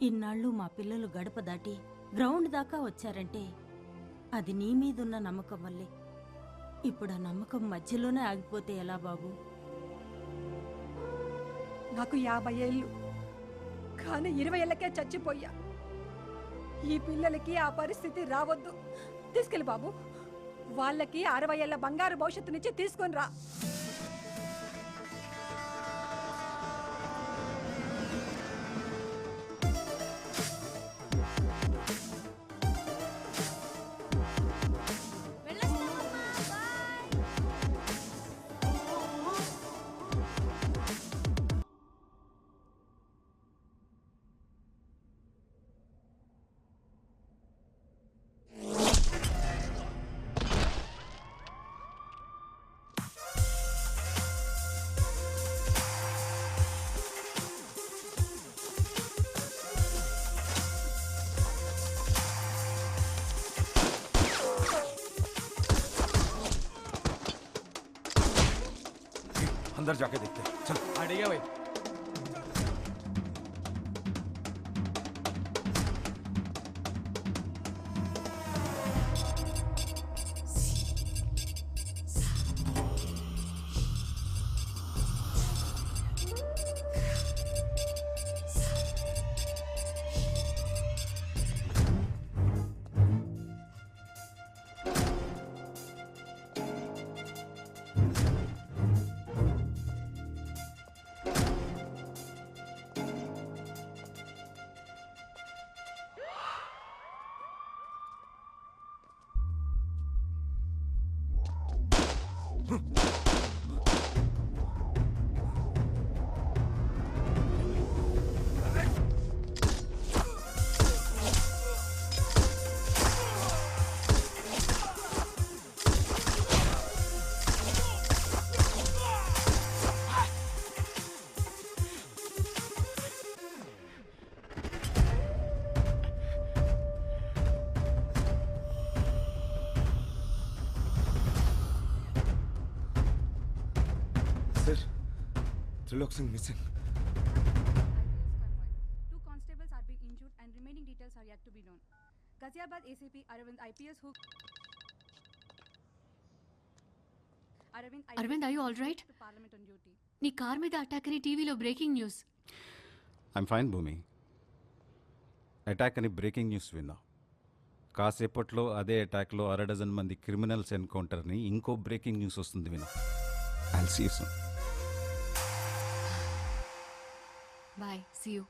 ఇన్నాళ్ళు మా పిల్లలు గడప దాటి గ్రౌండ్ దాకా వచ్చారంటే అది నీ మీదున్న నమ్మకం వల్లే. ఇప్పుడు ఆ నమ్మకం మధ్యలోనే ఆగిపోతే ఎలా బాబు?
నాకు 50 ఏళ్ళు, కానీ 20 ఏళ్ళకే చచ్చిపోయా. ఈ పిల్లలకి ఆ పరిస్థితి రావద్దు. తీసుకెళ్ళి బాబు, వాళ్ళకి 60 ఏళ్ళ బంగారు భవిష్యత్తునిచ్చి తీసుకొని రా.
अंदर जाके देखते हैं। चल
अड़िया भाई।
Sir, Trilok Singh missing.
2 constables are being injured and remaining details are yet to be known. Ghaziabad ACP Aravind IPS who
అరవింద్, are you all right?
to Parliament on duty.
నీ కార్ మీద అటాక్ అని టీవీలో breaking news.
I'm fine Bhoomi. Attack అని breaking news విన్నా. కాసేపట్లో అదే అటాక్లో 6 మంది క్రిమినల్స్ ఎన్కౌంటర్ని ఇంకో బ్రేకింగ్ న్యూస్ వస్తుంది విన్నా. I'll see you soon.
Bye, see you.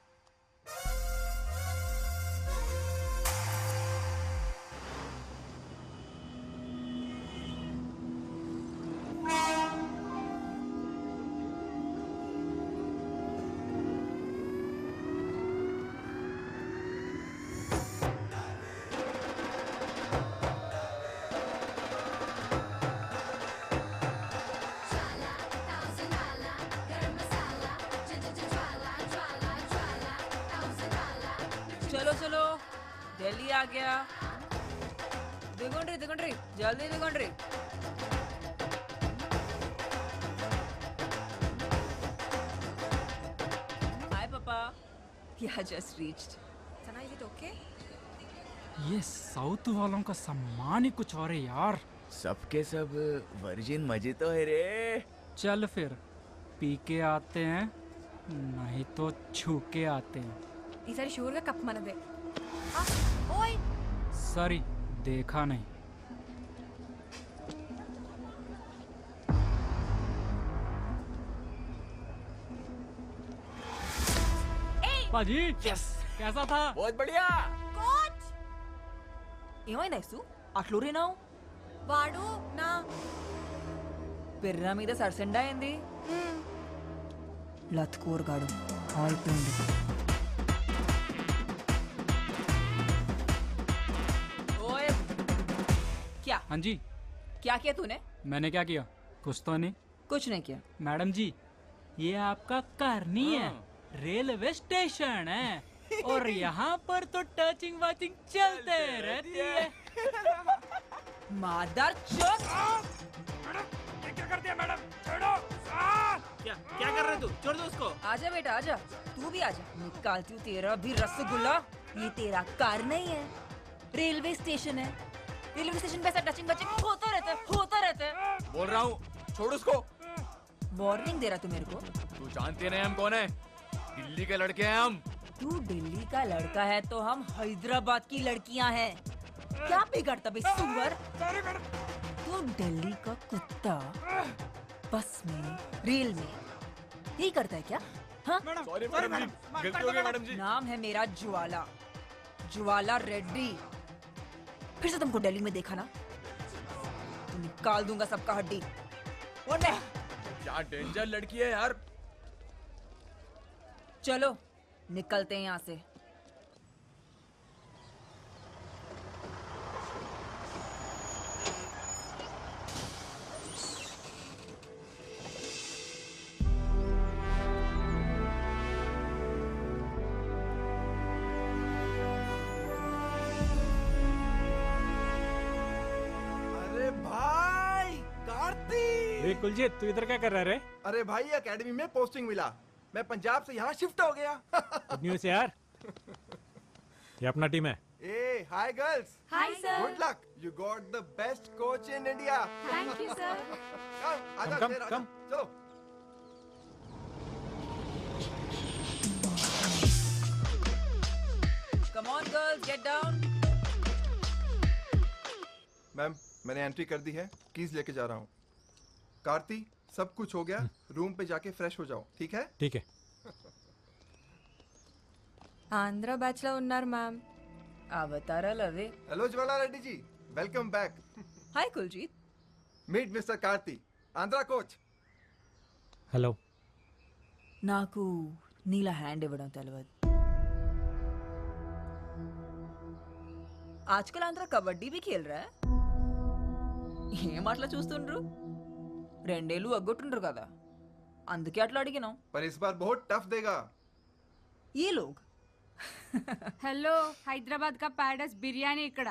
चलो चलो दिल्ली आ गया. दिगोंड्री जल्दी दिगोंड्री. हाय पापा. Yeah, just reached. Sana, is it okay?
ये साउथ वालों का सम्मान ही कुछ और है यार.
सबके सब वर्जिन मजे तो है रे.
चल फिर पी के आते हैं, नहीं तो छू के आते हैं.
ఈసారి షూర్గా కప్ మనదే. ఓయ్
सॉरी, देखा नहीं. पाजी, यस, कैसा था?
बहुत बढ़िया.
కోచ్ ఏమైంది ఐసు? అట్లూరినావు. వాడు నా పెర్ర మీద సరసెండా అయింది. లత్కూరగాడు అయిపోయింది. ओए क्या?
हाँ जी.
क्या किया तूने?
मैंने क्या किया? कुछ तो नहीं.
कुछ नहीं किया.
मैडम जी, ये आपका घर नहीं है, रेलवे स्टेशन है. और यहाँ पर तो टचिंग वाचिंग चलते रहती है.
मादर चोद.
क्या कर दिया मैडम? छोड़ो. क्या कर रहे तू? छोड़ दो उसको.
आजा बेटा आजा, तू भी आजा. निकालती हूँ तेरा भी रसगुल्ला. ये तेरा कार नहीं है, रेलवे स्टेशन है. रेलवे स्टेशन पे ऐसा टचिंग वचिंग होता रहता है.
बोल रहा हूँ, छोड़ उसको.
वार्निंग दे रहा तू मेरे को.
तू जानती नहीं हम कौन है? दिल्ली के लड़के हैं हम.
तू दिल्ली का लड़का है तो हम हैदराबाद की लड़कियां हैं. क्या बिगड़ता बे सुअर? तू दिल्ली का कुत्ता बस में रेल में यही करता है क्या? हाँ?
सॉरी मैडम जी, गलती हो गई मैडम जी.
नाम है मेरा ज्वाला, ज्वाला रेड्डी. फिर से तुमको दिल्ली में देखा ना तो निकाल दूंगा सबका हड्डी.
क्या डेंजर लड़की है यार.
चलो निकलते हैं यहाँ से.
अरे भाई कार्तिक.
कुलजीत, तू इधर क्या कर रहा है रे?
अरे भाई एकेडमी में पोस्टिंग मिला, मैं पंजाब से यहाँ शिफ्ट हो गया.
गुड न्यूज़ यार. ये अपना टीम है.
ए hi girls.
Hi, sir.
Good luck, you got the best coach in India.
Thank you, sir.
आजा
Come,
शेर, आजा.
come.
चलो.
Come on girls, get down.
Ma'am, मैंने एंट्री कर दी है, कीज लेके जा रहा हूँ. कार्ती, सब कुछ हो गया, रूम पे जाके फ्रेश हो जाओ, ठीक है?
ठीक है.
ఆంధ్ర బ్యాచ్ లో ఉన్నారు మ్యామ్. అవతారాలు అవే.
Hello Jwala Reddy ji, welcome back.
Hi Kuljeet.
Meet mister Karthi,
Andhra coach.
Hello.
నాకు నీలా హ్యాండ్ ఇవ్వడం తెలియదు. आजकल आंध्र कबड्डी भी खेल रहा है. ఏం అట్లా చూస్తుండ్రు? 2 ఏళ్ళు అగ్గొట్టుండ్రు కదా, అందుకే అట్లా అడిగినాం.
पर इस बार बहुत टफ देगा.
ये लोग
హలో, హైదరాబాద్ కా ప్యాడస్ బిర్యానీ ఇక్కడ.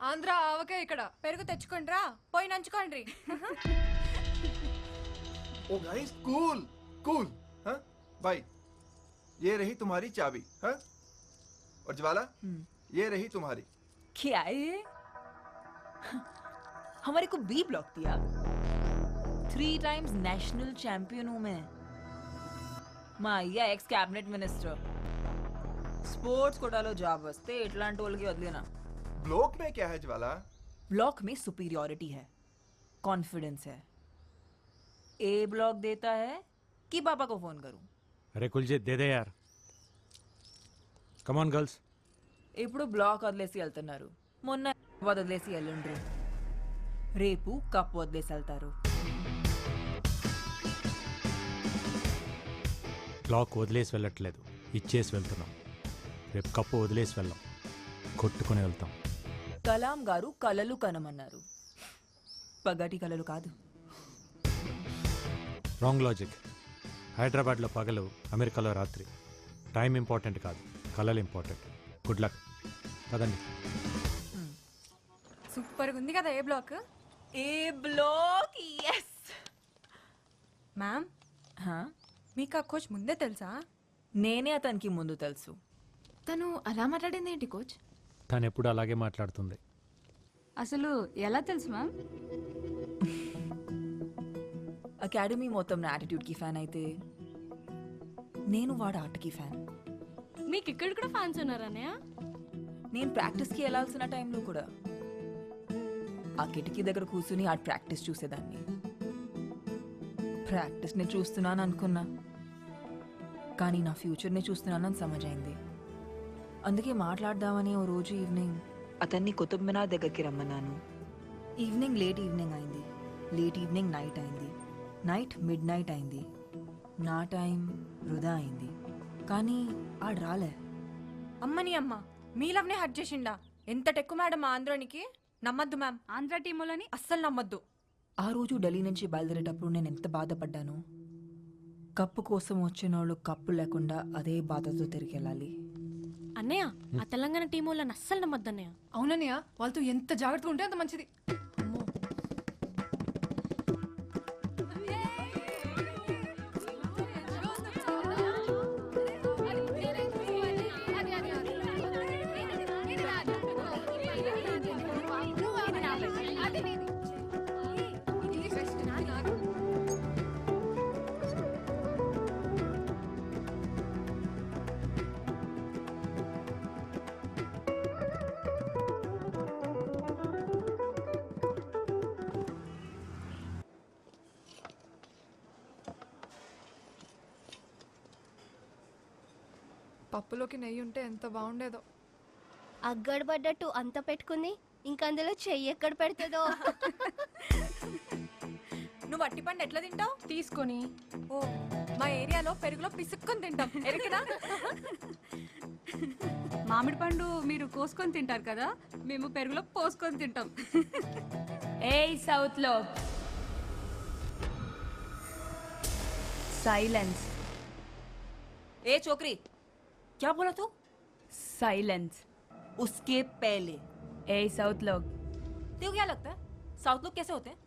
ఆంధ్ర ఆవకాయ ఇక్కడ. పెరుగు తెచ్చుకోండి రా, పోయి నంచుకోండి.
ओ गाइस कूल कूल. हाँ भाई, ये रही तुम्हारी चाबी. हाँ, और ज्वाला ये रही तुम्हारी.
क्या है? हमारे को बी ब्लॉक दिया. 3 टाइम्स नेशनल चैंपियन हूं मैं. మా అయ్య ఎక్స్ క్యాబినెట్ మినిస్టర్. స్పోర్ట్స్ కోటాలో జాబ్ వస్తే ఇట్లాంటి వాళ్ళకి వదిలేనా.
ब्लॉक में क्या है ज्वाला?
ब्लॉक में सुपीरियॉरिटी है, कॉन्फिडेंस है. ए ब्लॉक देता है कि पापा को फोन करूं?
अरे कुलजीत दे दे यार. Come on girls.
ఇప్పుడు బ్లాక్ వదిలేసి వెళ్తున్నారు, మొన్న వదిలేసి వెళ్ళండ్రు, రేపు కప్ వదిలేసి వెళ్తారు.
బ్లాక్ వదిలేసి వెళ్ళట్లేదు, ఇచ్చేసి వెళ్తున్నాం. రేపు కప్పు వదిలేసి వెళ్ళాం, కొట్టుకుని వెళ్తాం.
కలాం గారు కలలు కనమన్నారు, పగటి కలలు కాదు.
Wrong logic. హైదరాబాద్లో పగలు, అమెరికాలో రాత్రి. టైం ఇంపార్టెంట్ కాదు, కలలు ఇంపార్టెంట్. Good luck. పదండి.
సూపర్ ఉంది కదా ఏ బ్లాక్.
ఏ బ్లాక్. ఎస్
మ్యామ్, మీకు ఆ కోచ్ ముందే తెలుసా?
నేనే అతనికి ముందు తెలుసు.
తను అలా మాట్లాడింది ఏంటి కోచ్?
తను ఎప్పుడు అలాగే మాట్లాడుతుంది.
అసలు ఎలా తెలుసు మ్యామ్?
అకాడమీ మొత్తం నా యాటిట్యూడ్కి ఫ్యాన్ అయితే నేను వాడు ఆటకి ఫ్యాన్.
మీకు ఇక్కడ కూడా ఫ్యాన్స్ ఉన్నారన్నయ్య?
నేను ప్రాక్టీస్కి వెళ్ళాల్సిన టైంలో కూడా ఆ కిటికీ దగ్గర కూర్చుని ఆ ప్రాక్టీస్ చూసేదాన్ని. ప్రాక్టీస్ని చూస్తున్నాను అనుకున్నా, కానీ నా ఫ్యూచర్ని చూస్తున్నానని సమజైంది. అందుకే మాట్లాడదామని ఓ రోజు ఈవినింగ్ అతన్ని కుతుబ్ మినార్ దగ్గరికి రమ్మన్నాను. ఈవినింగ్ లేట్ ఈవినింగ్ అయింది, లేట్ ఈవినింగ్ నైట్ అయింది, నైట్ మిడ్ నైట్ అయింది, నా టైం వృధా అయింది. కానీ ఆడు రాలే.
అమ్మని అమ్మ, మీ లవ్నే హట్ చేసిండా? ఎంత టెక్కు మేడం మా ఆంధ్రానికి. నమ్మద్దు మ్యామ్, ఆంధ్ర టీములని అస్సలు నమ్మద్దు.
ఆ రోజు ఢిల్లీ నుంచి బయలుదేరేటప్పుడు నేను ఎంత బాధపడ్డాను. కప్పు కోసం వచ్చిన వాళ్ళు కప్పు లేకుండా అదే బాధతో తిరిగి వెళ్ళాలి.
అన్నయ్య, ఆ తెలంగాణ టీం వాళ్ళని అస్సలు నమ్మద్దు అన్నయ్య.
అవునన్నయ్య, వాళ్ళతో ఎంత జాగ్రత్తగా ఉంటే అంత మంచిది. పప్పులోకి నెయ్యి ఉంటే ఎంత బాగుండేదో.
అగ్గడబడ్డట్టు అంత పెట్టుకుంది, ఇంకందులో చెయ్యి ఎక్కడ పెడుతుందో.
నువ్వు అట్టిపండు ఎట్లా తింటావు? తీసుకొని. ఓ, మా ఏరియాలో పెరుగులో పిసుక్కొని తింటాం, ఎరికనా?
మామిడి పండు మీరు కోసుకొని తింటారు కదా, మేము పెరుగులో పోసుకొని తింటాం.
ఏయ్ సౌత్ లో साइलेंस. ए छोकरी, क्या बोला तू?
साइलेंस.
उसके पहले
ए साउथ लोग.
तेरे को क्या लगता है साउथ लोग कैसे होते हैं?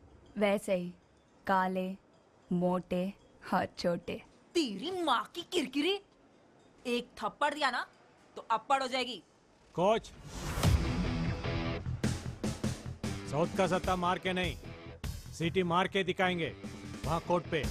वैसे ही, काले, मोटे, हाथ छोटे.
तेरी माँ की किरकिरी. एक थप्पड़ दिया ना तो अप्पड़ हो जाएगी.
कोच, साउथ का सत्ता मार के नहीं, सीटी मार के दिखाएंगे वहां कोर्ट पे.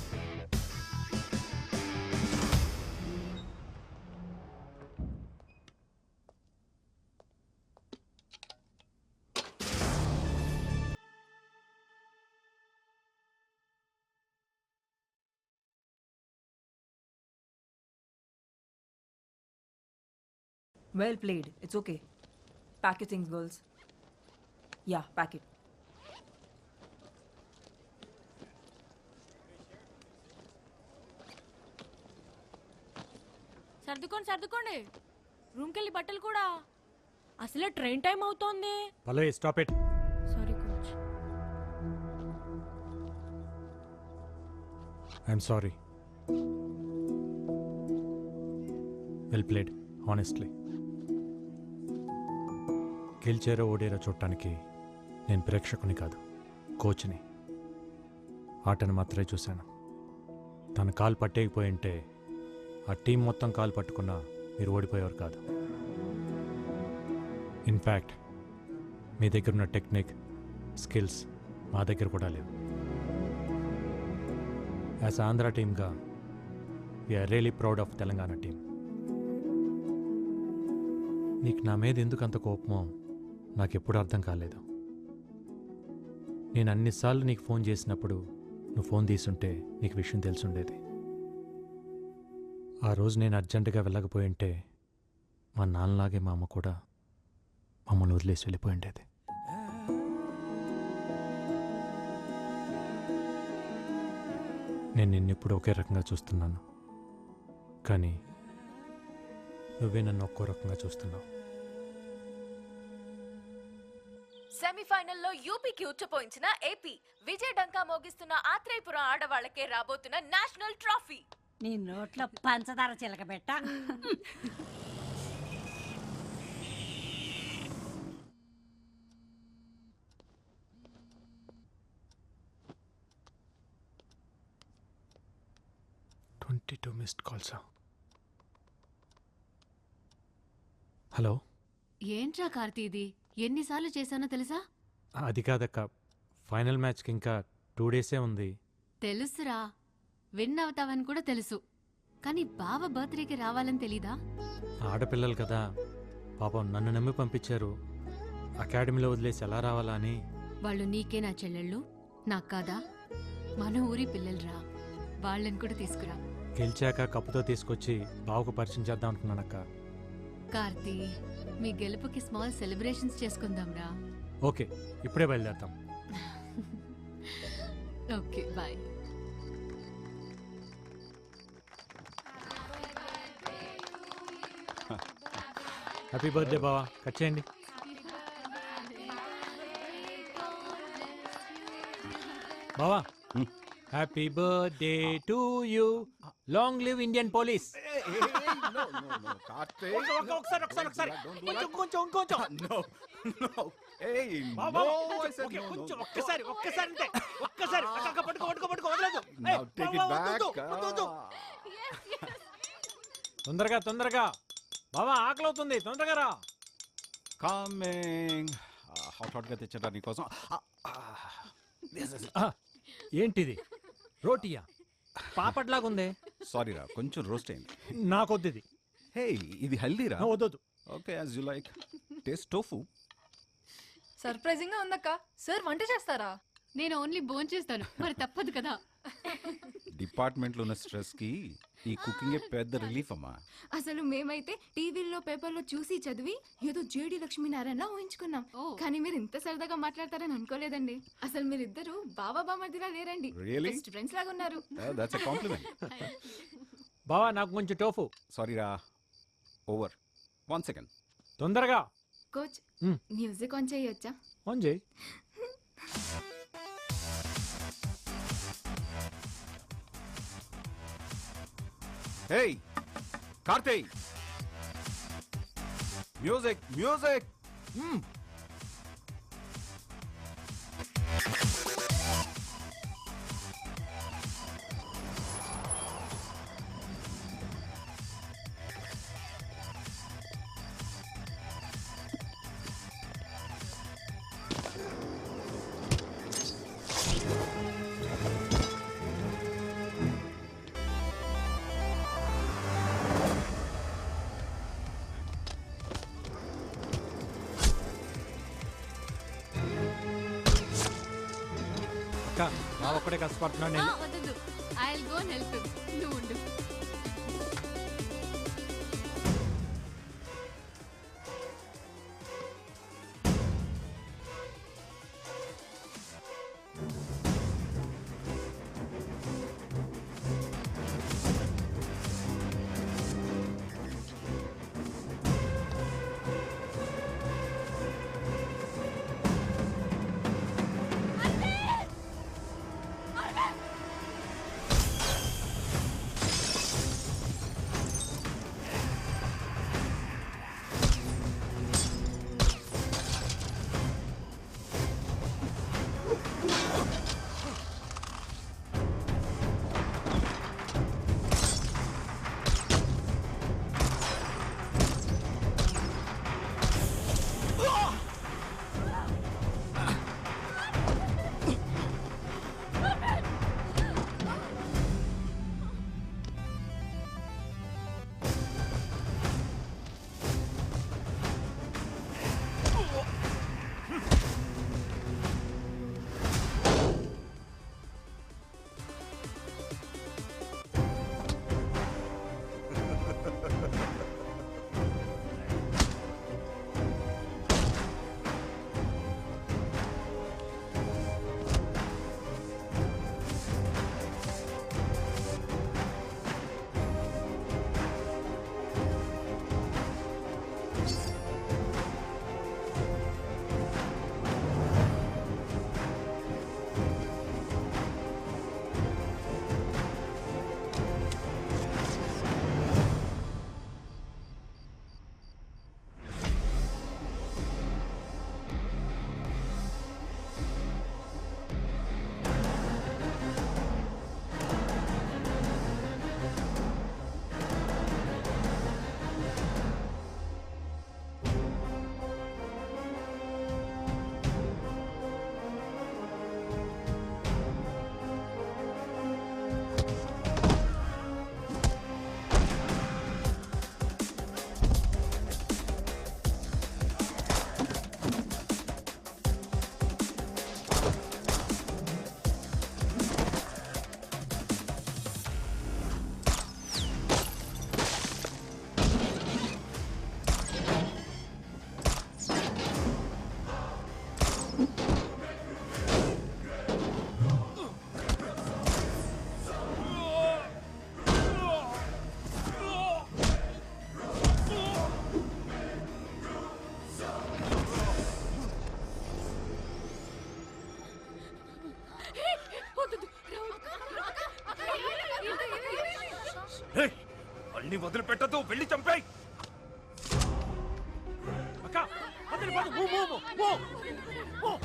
Well played. It's okay. Pack your things, girls. Yeah, pack it.
సర్దుకోండి రూమ్కి వెళ్ళి బట్టలు కూడా. అసలే ట్రైన్ టైం అవుతోంది.
Pallavi stop it.
Sorry coach.
I'm sorry. Well played honestly. గెలిచారో ఓడేరో చూడటానికి నేను ప్రేక్షకుని కాదు, కోచ్ని. ఆటను మాత్రమే చూశాను. తన కాలు పట్టేకపోయి ఉంటే ఆ టీం మొత్తం కాలు పట్టుకున్నా మీరు ఓడిపోయేవారు కాదు. ఇన్ఫ్యాక్ట్ మీ దగ్గర ఉన్న టెక్నిక్, స్కిల్స్ మా దగ్గర కూడా లేవు. యాజ్ ఆంధ్ర టీమ్గా we are really proud of Telangana team. నీకు నా మీద ఎందుకు అంత కోపమో నాకు ఎప్పుడు అర్థం కాలేదు. నేను అన్నిసార్లు నీకు ఫోన్ చేసినప్పుడు నువ్వు ఫోన్ తీసుంటే నీకు విషయం తెలుసుండేది. ఆ రోజు నేను అర్జెంటుగా వెళ్ళకపోయి ఉంటే మా నాన్నలాగే మా అమ్మ కూడా మమ్మల్ని వదిలేసి వెళ్ళిపోయి ఉండేది. నేను నిన్నెప్పుడు ఒకే రకంగా చూస్తున్నాను, కానీ నువ్వే నన్ను ఒక్కో రకంగా చూస్తున్నావు.
సెమీఫైనల్లో యూపీకి ఉచ్చపోయించిన ఏపీ. విజయ్ డంకా మోగిస్తున్న ఆత్రేయపురం ఆడవాళ్లకే రాబోతున్న నేషనల్ ట్రోఫీ.
నీ నోట్లో పంచదార చిలకబెట్ట.
Missed calls. హలో.
ఏంట్రా కార్తీ ఇది? ఎన్నిసార్లు చేశానో తెలుసా?
అది కాదక్క, ఫైనల్ మ్యాచ్కి ఇంకా 2 డేసే ఉంది.
తెలుసురా, విన్ అవుతావని కూడా తెలుసు, కానీ బావ బర్త్డేకి రావాలని తెలీదా?
ఆడపిల్లలు కదా పాపం, నన్ను నమ్మి పంపించారు. అకాడమీలో వదిలేసి ఎలా రావాలా అని.
వాళ్ళు నీకే నా చెల్లెళ్ళు, నాకు కాదా? మన ఊరి పిల్లలురా, వాళ్ళని కూడా తీసుకురా.
గెలిచాక కప్పుతో తీసుకొచ్చి బావకు పరిచయం చేద్దాం అనుకున్నానక్క.
కార్తీ, మీ గెలుపుకి స్మాల్ సెలబ్రేషన్స్ చేసుకుందాంరా.
ఓకే, ఇప్పుడే బయలుదేరుతాం.
Okay, bye.
హ్యాపీ బర్త్డే బావా, కట్ చేయండి. బావా, happy birthday to you, long live Indian police. తొందరగా తొందరగా బావా, ఆకలవుతుంది, తొందరగా రా.
కమింగ్. హాట్ గా తెచ్చడా నీకోసం.
ఏంటిది, రోటీయా? పాపట్లాగుందే.
సారీ రా, కొంచెం రోస్ట్ అయింది.
నాకొద్దు ఇది.
హే, ఇది హెల్దీ రా.
వద్దు.
Okay, as you like. Taste tofu.
Surprising గా ఉందక్క. సార్ వంట చేస్తారా?
నేను ఓన్లీ బోన్ చేస్తాను, మరి తప్పదు కదా.
డిపార్ట్మెంట్ లో ఉన్న స్ట్రెస్ కి ఈ కుకింగ్ పెద్ద రిలీఫ్ అమ్మా.
అసలు మేమైతే టీవీల్లో పేపర్లో చూసి చదివి ఏదో జేడి లక్ష్మీనారాయణ ఊహించుకున్నాం, కానీ మీరు ఇంత సరదాగా మాట్లాడతారని అనుకోలేదండి. అసలు మీరిద్దరు బావా బామర్దిలా లేరండి,
Really?
బెస్ట్ ఫ్రెండ్స్ లాగా ఉన్నారు.
That's a compliment.
బావా, నాకు కొంచెం టోఫు.
సారీ రా, ఓవర్. 1 సెకండ్.
తొందరగా.
కోచ్, మ్యూజిక్ ఆన్ చేయొచ్చా?
ఆన్ చేయి.
Hey Karthi, music music.
బావ ఒక్కడే కష్టపడుతున్నాను నేను.
వద్దు, I will go and help him. నువ్వు ఉండు.
వాళ్ళని వదిలిపెట్టదు, వెళ్ళి చంపేయ్.
అక్క వదిలిపోదు, move move move move.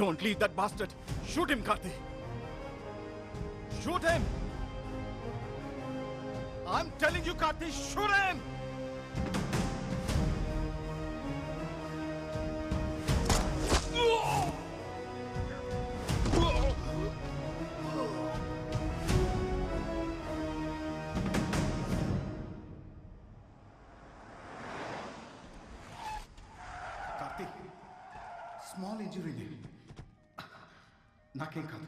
Don't leave that bastard. Shoot him, Karthi. Shoot him. I'm telling you, Karthi, shoot him.
Karthik small injury నాకేం కాదు.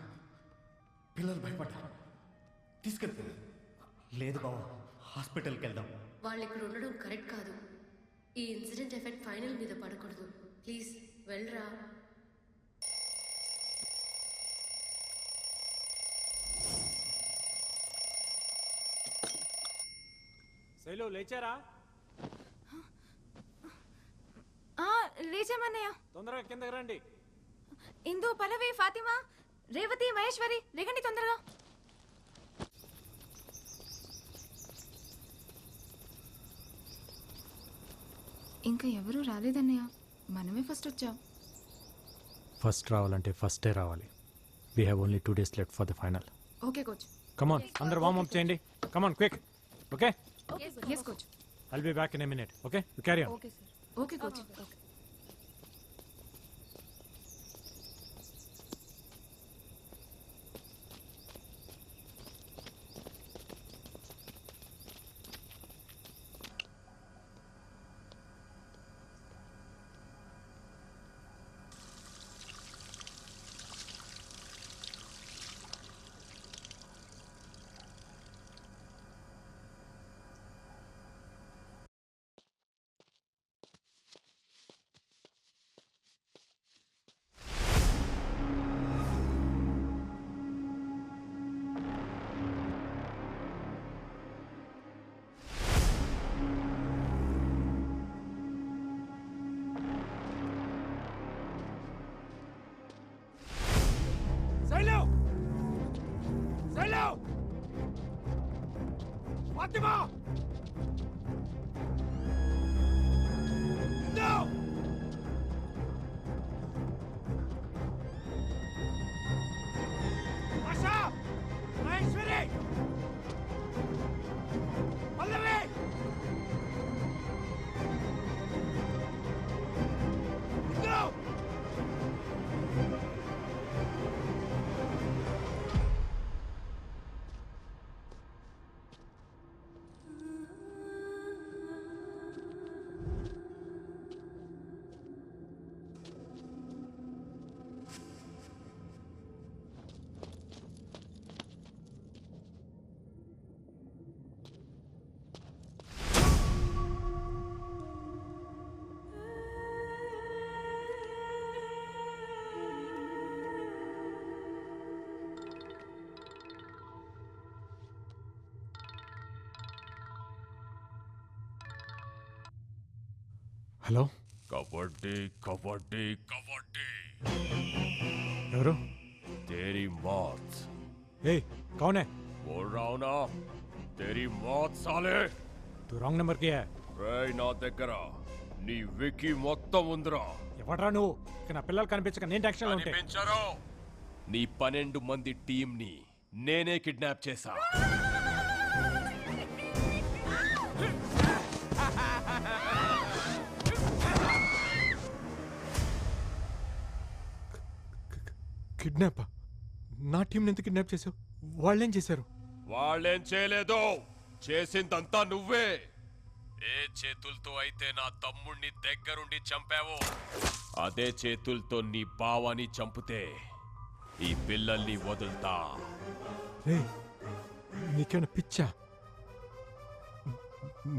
పిల్లలు భయపడ్డారు, తీసుకెళ్తారు.
లేదు బావ, హాస్పిటల్కి వెళ్దాం.
వాళ్ళు ఇక్కడ ఉండడం కరెక్ట్ కాదు. ఈ ఇన్సిడెంట్ ఎఫెక్ట్ ఫైనల్ మీద పడకూడదు. ప్లీజ్ వెళ్ళరా.
శైలు లేచారా?
లేచామన్నయ్య.
తొందరగా కిందకి రండి.
ఇందు, పల్లవి, ఫాతిమా, రేవతి, మహేశ్వరి, రేగండి తొందరగా. ఇంకా ఎవరూ రాలేదన్నయ్య, మనమే ఫస్ట్ వచ్చాం.
ఫస్ట్ రావాలంటే ఫస్టే రావాలి. We have only 2 days left for the final.
Okay coach.
Come on, అందరు వార్మ్ అప్ చేయండి. Come on quick. Okay,
yes coach.
I'll be back in a minute. Okay, you carry on.
Okay sir. Okay coach.
Shailu! Shailu! Fatima! No! Asha! Maheshwari! Pallavi! No!
Hello,
kabaddi kabaddi kabaddi.
ఎవరు?
तेरी मौत.
ఏ కౌన్ హై?
बोल रहा हूं ना, तेरी मौत साले.
తు రాంగ్ నెంబర్ కి హై.
రేయ్, నా దగ్గర నీ వికీ మొత్తం ఉందిరా.
ఎవడ్రా నువ్వు? ఇక నా పిల్లలు కనిపించక నేను టెన్షన్ లో ఉంటే.
కనిపించరు. నీ 12 మంది టీం ని నేనే కిడ్నాప్ చేశా.
కిడ్నాప్? నా టీం ఎందుకు కిడ్నాప్ చేసావు? వాళ్ళేం చేశారు?
వాళ్ళేం చేయలేదు, చేసిందంతా నువ్వే. ఏ చేతులతో అయితే నా తమ్ముణ్ణి దగ్గరుండి చంపావో అదే చేతులతో నీ బావని చంపితే ఈ పిల్లల్ని వదులుతా.
నీకేమైనా పిచ్చా?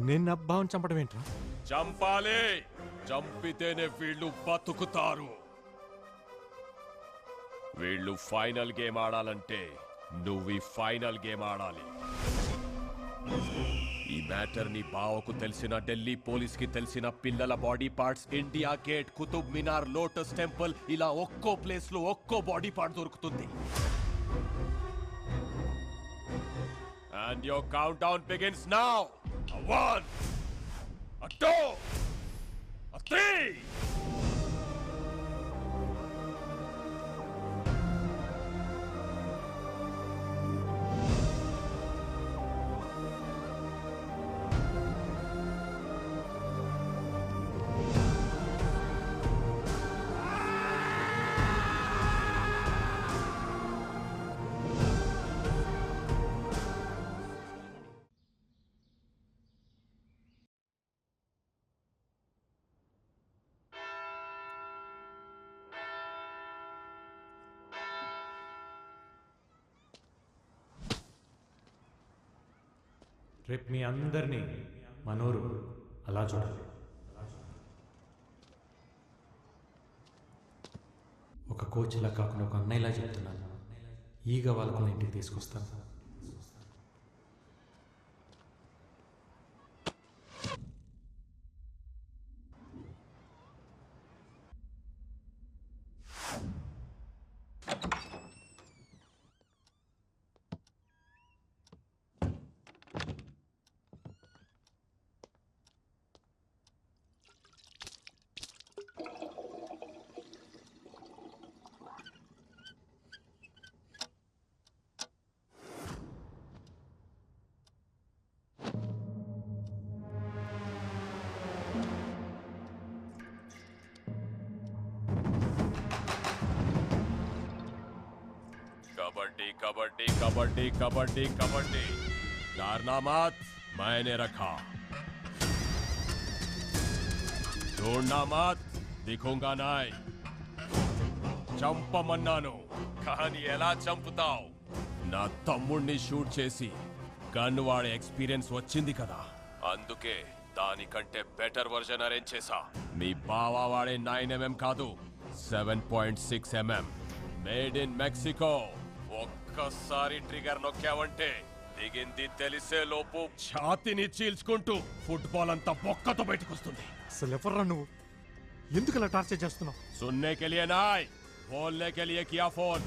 నేను నా బావని చంపడం ఏంట్రా?
చంపాలి. చంపితేనే వీళ్ళు బతుకుతారు. వీళ్ళు ఫైనల్ గేమ్ ఆడాలంటే నువ్వు ఈ ఫైనల్ గేమ్ ఆడాలి. ఈ మ్యాటర్ నీ బావకు తెలిసిన, ఢిల్లీ పోలీస్ కి తెలిసిన, పిల్లల body parts India gate, Qutub Minar, lotus temple ఇలా ఒక్కో ప్లేస్ లో ఒక్కో బాడీ పార్ట్ దొరుకుతుంది. And your countdown begins now. A 1, a 2, a 3.
రేపు మీ అందరినీ మనోరు అలా చూడాలి. ఒక కోచ్లా కాకుండా ఒక అన్నయ్యలా చెప్తున్నాను. ఈగ వాళ్ళకున్న ఇంటికి తీసుకొస్తాను.
कबड्डी कबड्डी कबड्डी कबड्डी कबड्डी डरना मत, मैंने रखा. ढूंढना मत, दिखूंगा नहीं. చంపమన్నాను కానీ ఎలా చంపుతావు? నా తమ్ముణ్ణి షూట్ చేసి గన్ వాడే ఎక్స్పీరియన్స్ వచ్చింది కదా, అందుకే దానికంటే బెటర్ వర్జన్ అరేంజ్ చేశా. మీ బావా వాడే 9mm కాదు, 7.6mm మేడ్ ఇన్ మెక్సికో. ఒక్కసారి ట్రిగర్ నొక్కావంటే దిగింది తెలిసే లోపు ఛాతిని చీల్చుకుంటూ ఫుట్బాల్ అంతా బొక్కతో బయటకు వస్తుంది.
అసలు ఎవర్రా నువ్వు? ఎందుకు ఇలా టార్చర్ చేస్తున్నావు?
సున్నే के लिए नाय, बोलने के लिए किया फोन.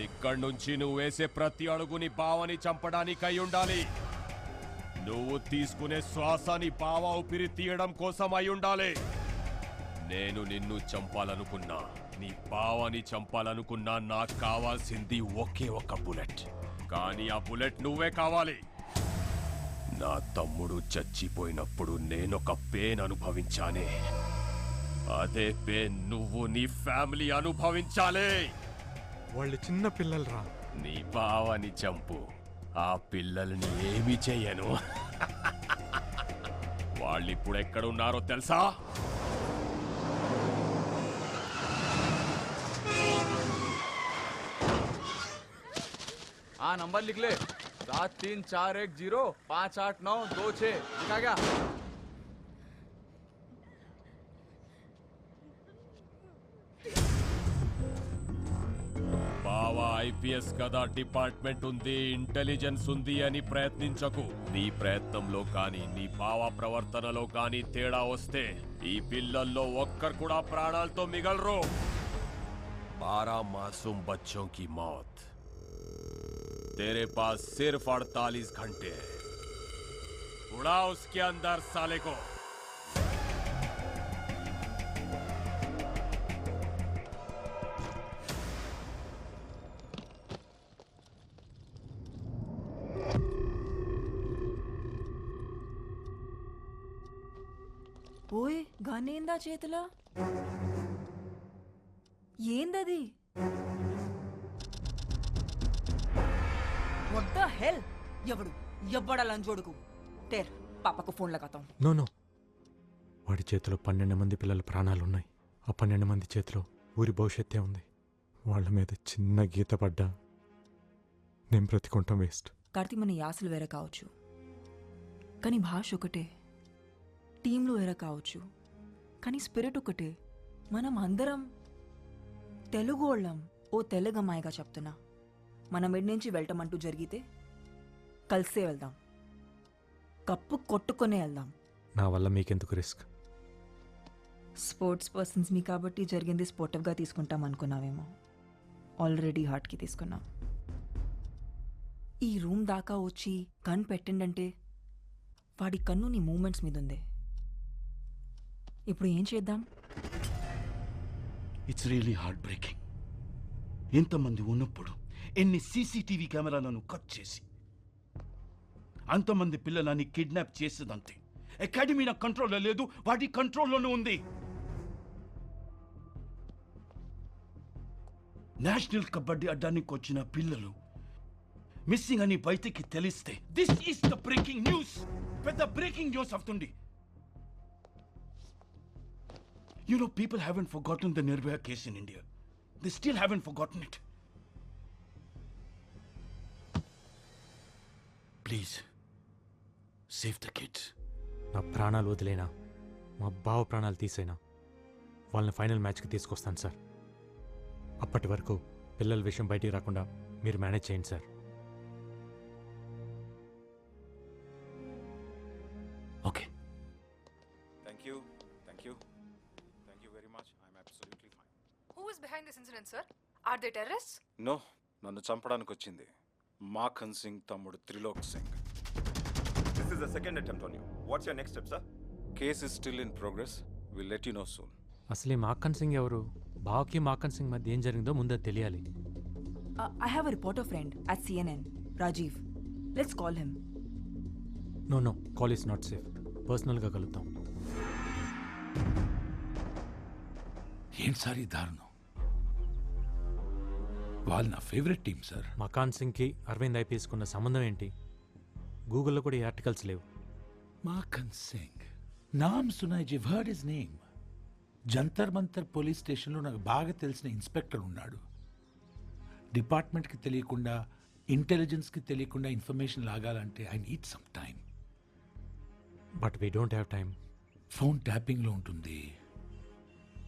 ఇక్కడి నుంచి నువ్వు వేసే ప్రతి అడుగుని బావని చంపడానికి అయి ఉండాలి. నువ్వు తీసుకునే శ్వాసని బావ ఊపిరి తీయడం కోసం అయి ఉండాలి. నేను నిన్ను చంపాలనుకున్నా, నీ బావని చంపాలనుకున్నా, నాకు కావాల్సింది ఒకే ఒక బుల్లెట్. కానీ ఆ బుల్లెట్ నువ్వే కావాలి. నా తమ్ముడు చచ్చిపోయినప్పుడు నేనొక పెయిన్ అనుభవించానే, అదే పెయిన్ నువ్వు నీ ఫ్యామిలీ అనుభవించాలి.
వాళ్ళు చిన్న పిల్లలరా.
నీ బావని చంపు, ఆ పిల్లల్ని ఏమీ చెయ్యను. వాళ్ళిప్పుడు ఎక్కడున్నారో తెలుసా?
हाँ नंबर लिख ले, 7341058926. लिखा क्या?
బావా ఐపీఎస్ కదా, డిపార్ట్మెంట్ ఉంది, ఇంటెలిజెన్స్ ఉంది అని ప్రయత్నించకు. నీ ప్రయత్నంలో కానీ నీ బావ ప్రవర్తనలో కానీ తేడా వస్తే ఈ పిల్లల్లో ఒక్కరు కూడా ప్రాణాలతో మిగలరు. 12 मासूम बच्चों की मौत. तेरे पास सिर्फ 48 घंटे है. उड़ा उसके अंदर साले को.
ఓయ్ గనేందా చేతిలో? ఏందది? What the hell? ఎవడు ये बड़ा लंजोड़ को टेर पापा को फोन लगाता हूँ
నో నో వాడి చేతిలో 12 మంది పిల్లల ప్రాణాలు ఉన్నాయి. ఆ 12 మంది చేతిలో ఊరి భవిష్యత్తే ఉంది. వాళ్ళ మీద చిన్న గీత పడ్డా నేను బ్రతికుంటాం వేస్ట్.
కార్తీ మన యాసలు వేరే కావచ్చు కానీ భాష ఒకటే, టీంలో వేరే కావచ్చు కానీ స్పిరిట్ ఒకటే. మనం అందరం తెలుగు వాళ్ళం. ఓ తెలుగు అమ్మాయిగా చెప్తున్నా, మనం ఎడి నుంచి వెళ్ళటమంటూ జరిగితే కలిసే వెళ్దాం, కప్పు కొట్టుకునే వెళ్దాం.
నా వల్ల మీకెందుకు రిస్క్?
స్పోర్ట్స్ పర్సన్స్ మీ కాబట్టి జరిగింది స్పోర్టివ్గా తీసుకుంటాం అనుకున్నావేమో, ఆల్రెడీ హార్ట్కి తీసుకున్నాం. ఈ రూమ్ దాకా వచ్చి కన్ను పెట్టిండంటే వాడి కన్ను నీ మూమెంట్స్ మీద ఉంది. ఇప్పుడు ఏం చేద్దాం?
It's really heart breaking. ఎంతమంది ఉన్నప్పుడు ఎన్ని సీసీటీవీ కెమెరాలను కట్ చేసి అంతమంది పిల్లలని కిడ్నాప్ చేసేదంతే. అకాడమీ నా కంట్రోల్లో లేదు, వాటి కంట్రోల్లోనే ఉంది. నేషనల్ కబడ్డీ అడ్డానికి వచ్చిన పిల్లలు మిస్సింగ్ అని బయటికి తెలిస్తే this is the breaking news. పెద్ద బ్రేకింగ్ న్యూస్ అవుతుంది. You know, people haven't forgotten the Nirbhaya case in India. They still haven't forgotten it. Please, save the kids.
నా ప్రాణాలు వదిలేనా, మా బావ ప్రాణాలు తీసేనా వాళ్ళని ఫైనల్ మ్యాచ్కి తీసుకొస్తాను సార్. అప్పటి వరకు పిల్లల విషయం బయటికి రాకుండా మీరు మేనేజ్ చేయండి sir.
Okay.
Thank you very much. I'm absolutely fine.
Who is behind this incident, sir? Are they terrorists?
No, నన్ను చంపడానికి వచ్చింది మాఖన్ సింగ్ తమ్ముడు Trilok Singh.
This is the second attempt on you. What's your next step, sir?
Case is still in progress. Will let you know soon.
అసలు ఈ మాఖన్ సింగ్ ఎవరు? బావకి మాఖన్ సింగ్ మధ్య ఏం జరిగిందో ముందే తెలియాలి.
I have a reporter friend at CNN, Rajiv. Let's call him.
No call is not safe. పర్సనల్గా కలుద్దాం.
ఏం సార్ ఈ దారుణం? వాళ్ళు నా ఫేవరెట్ టీం సార్.
మకాన్ సింగ్కి అరవింద్ ఐపీఎస్కున్న సంబంధం ఏంటి? గూగుల్లో కూడా ఈ ఆర్టికల్స్ లేవు.
మాఖన్ సింగ్ నామ్ సునాయ్ జీ, heard his name. Jantar Mantar police స్టేషన్లో నాకు బాగా తెలిసిన ఇన్స్పెక్టర్ ఉన్నాడు. డిపార్ట్మెంట్కి తెలియకుండా, ఇంటెలిజెన్స్కి తెలియకుండా ఇన్ఫర్మేషన్ లాగాలంటే I need some time.
But we don't have time.
Phone ట్యాపింగ్లో ఉంటుంది.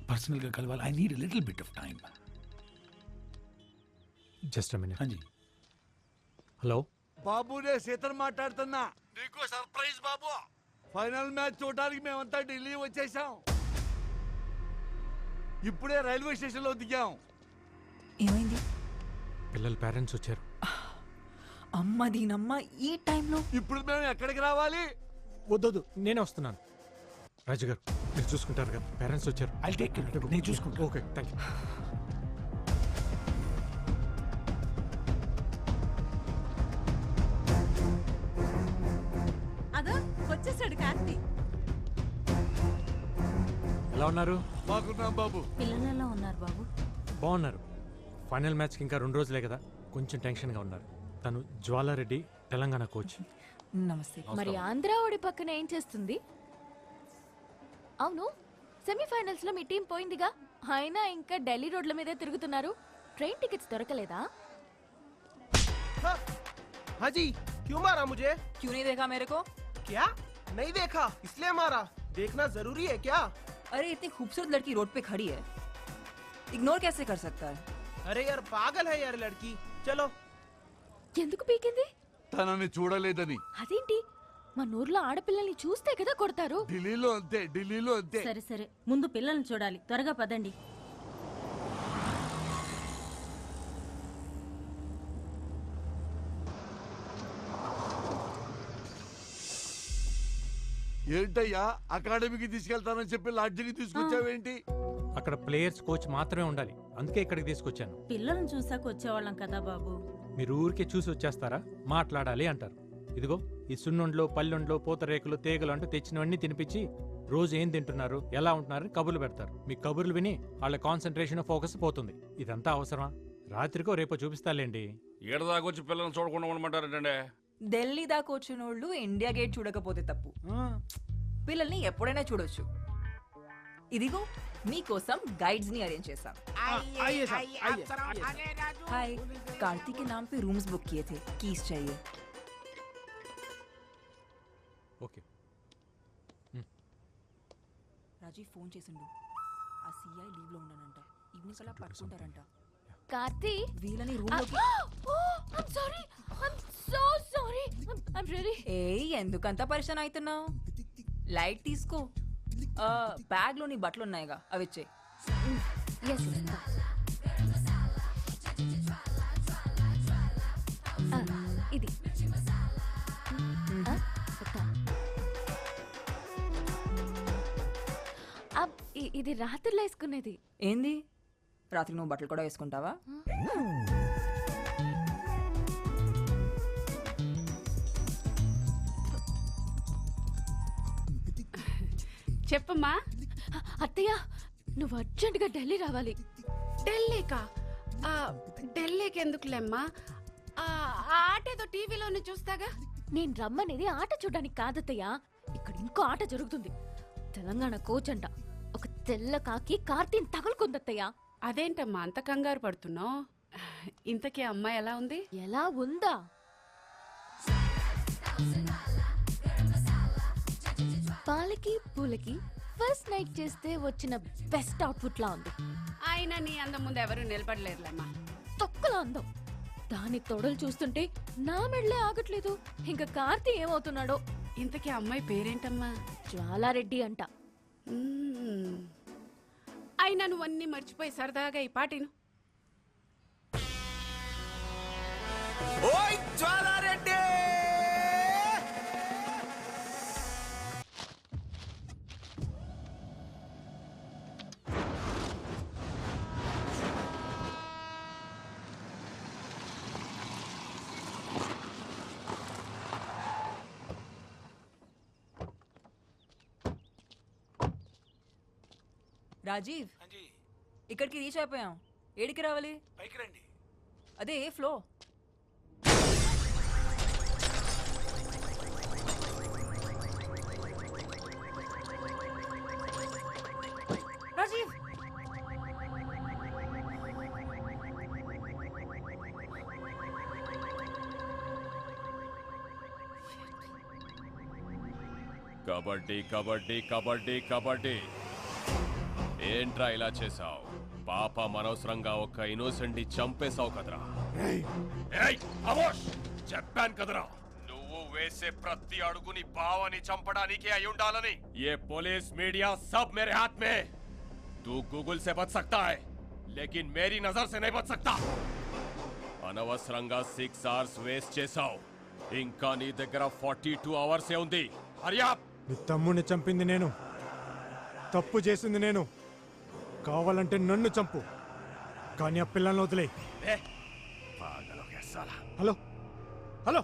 పర్సనల్గా కలవాలి. I need little bit of time.
Just minute.
హాంజీ.
హలో
బాబు, నేను సీతను మాట్లాడుతున్నా. నీకు సర్ప్రైజ్ బాబు. ఫైనల్ మ్యాచ్ చూడడానికి మేమంతా ఢిల్లీ వచ్చేసాం. ఇప్పుడే రైల్వే స్టేషన్లో దిగాం.
ఏమైంది?
పిల్లల పేరెంట్స్ వచ్చారు.
అమ్మ దీనమ్మ ఈ టైంలో.
ఇప్పుడు మేము ఎక్కడికి రావాలి?
వద్దొద్దు, నేనే వస్తున్నాను. రాజు గారు మీరు చూసుకుంటారు కదా, పేరెంట్స్ వచ్చారు.
I'll take it. నేను చూసుకుంటా.
Okay, thank you.
అదో వచ్చేసాడు కార్తీ.
ఎలా ఉన్నారు?
బాగున్నాం బాబు.
పిల్లలు ఎలా ఉన్నారు బాబు?
బాగున్నారు. ఫైనల్ మ్యాచ్కి ఇంకా 2 రోజులే కదా, కొంచెం టెన్షన్గా ఉన్నారు. తను జ్వాలారెడ్డి, తెలంగాణ కోచ్.
నమస్తే.
మరి ఆంధ్ర ఓడి పక్కన ఏం చేస్తుంది? అవును, సెమీఫైనల్స్ లో మీ టీం పోయిందిగా, అయినా ఇంకా ఢిల్లీ రోడ్ల మీదే తిరుగుతున్నారు. ట్రైన్ టికెట్స్ దొరకలేదా?
हाँ जी, क्यों मारा मुझे?
क्यों नहीं देखा मेरे को?
क्या? नहीं देखा इसलिए मारा? देखना जरूरी है क्या?
अरे इतनी खूबसूरत लड़की रोड पे खड़ी है, इग्नोर कैसे कर सकता है?
अरे यार पागल है यार लड़की. चलो.
ఎందుకు పీకింది?
తనని చూడలేదని.
అదేంటి, మన ఊర్లో ఆడపిల్లల్ని చూస్తే కదా కొడతారు.
ఢిల్లీలో అంతే, ఢిల్లీలో అంతే.
సరే సరే, ముందు పిల్లల్ని చూడాలి, త్వరగా పదండి.
ఏంటయ్యా, అకాడమీకి తీసుకెళ్తానని చెప్పి లాడ్జికి తీసుకొచ్చావేంటి?
అక్కడ ప్లేయర్స్ కోచ్ మాత్రమే ఉండాలి, అందుకే ఇక్కడికి తీసుకొచ్చాను.
పిల్లల్ని చూసాక వచ్చేవాళ్ళం కదా బాబు.
మీరు ఊరికే చూసి వచ్చేస్తారా? మాట్లాడాలి అంటారు. ఇదిగో ఈ సున్నుండ్లో, పల్లెండ్లో, పూతరేకులు, తీగలు అంటూ తెచ్చినవన్నీ తినిపించి రోజు ఏం తింటున్నారు, ఎలా ఉంటున్నారు కబుర్లు పెడతారు. మీ కబుర్లు విని వాళ్ళ కాన్సన్ట్రేషన్, ఫోకస్ పోతుంది. ఇదంతా అవసరమా? రాత్రికో రేపో చూపిస్తాలేండి.
ఏడదాకొచ్చి పిల్లల్ని చూడకుండా ఉండమంటారంటే
ఢిల్లీ దాకా వచ్చిన వాళ్ళు ఇండియా గేట్ చూడకపోతే తప్పు. పిల్లల్ని ఎప్పుడైనా చూడొచ్చు. ఇదిగో మీకోసం गाइड्स ని अरेंज చేశాం. हाय, कार्तिक के नाम पे रूम्स बुक किए थे, कीज चाहिए.
ఓకే.
రాజీవ్ ఫోన్ చేసిండు. ఆ సిఐ లీవ్ లో ఉన్నానంట. ఈవినింగ్ కల్లా పట్టుకుంటారంట.
కార్తీ
వీళ్ళని రూమ్ లోకి
I'm sorry. I'm so sorry. I'm really.
ఏయ్, ఎందుకంత పరిచయం అవుతున్నావు? లైట్ తీసుకో. బ్యాగ్ లోని బట్టలు ఉన్నాయిగా, అవి ఇచ్చే.
Yes. ఇది ఇది రాత్రిలో వేసుకునేది.
ఏంది, రాత్రి నువ్వు బట్టలు కూడా వేసుకుంటావా?
చెప్పమ్మా.
అత్తయ్య, నువ్వు అర్జెంటుగా ఢిల్లీ రావాలి.
ఢిల్లీకా? ఢిల్లీకి ఎందుకులేమ్మా, ఆ ఆట ఏదో టీవీలోనే చూస్తాగా.
నేను రమ్మనేది ఆట చూడడానికి కాదత్తయ్య, ఇక్కడ ఇంకో ఆట జరుగుతుంది. తెలంగాణ కోచ్ అంట, ఒక తెల్ల కాకి కార్తీని తగులుకుందత్తయ్య.
అదేంటమ్మా అంత కంగారు పడుతున్నావు? ఇంతకీ అమ్మాయి ఎలా ఉంది?
ఎలా ఉందా? పాలకి పూలకి ఫస్ట్ నైట్ చేస్తే వచ్చిన బెస్ట్ అవుట్ఫుట్ లా ఉంది.
ఆయన నీ అందం ముందు ఎవరు నిలబడలేరులేమ్మా.
తొక్కలా అందం. దాని తొడలు చూస్తుంటే నా మెడలే ఆగట్లేదు. ఇంకా కార్తీ ఏమవుతున్నాడో.
ఇంతకీ అమ్మాయి పేరేంటమ్మా?
జ్వాలారెడ్డి అంట.
అయినా నువ్వన్నీ మర్చిపోయి సరదాగా ఈ పాటిను.
ఓయ్ జ్వాలారెడ్డి!
రాజీవ్, ఇక్కడికి రీచ్ అయిపోయాం. ఏడికి రావాలి?
పైకి రండి.
అదే ఫ్లో. రాజీవ్,
కబడ్డీ కబడ్డీ కబడ్డీ కబడ్డీ. ఏంట్రా ఇలా చేసావు? పాప అనవసరంగా ఒక ఇన్నోసెంట్ ని చంపేశావు కదరా. ఏయ్ అమోష్, చెప్పాను కదరా నువ్వు వేసే ప్రతి అడుగుని బావని చంపడానికి అయి ఉండాలని. ये पुलिस मीडिया सब मेरे हाथ में. तू गूगल से बच सकता है लेकिन मेरी नजर से नहीं बच सकता. అనవసరంగా 6 hours వేస్ట్ చేసావు. ఇంకా నీ దగ్గర 42 hours ఉంది. హరియా.
నీ తమ్ముని చంపింది నేను, తప్పు చేసింది నేను. కావాలంటే నన్ను చంపు, కానీ ఆ పిల్లల్ని వదిలే. హలో హలో,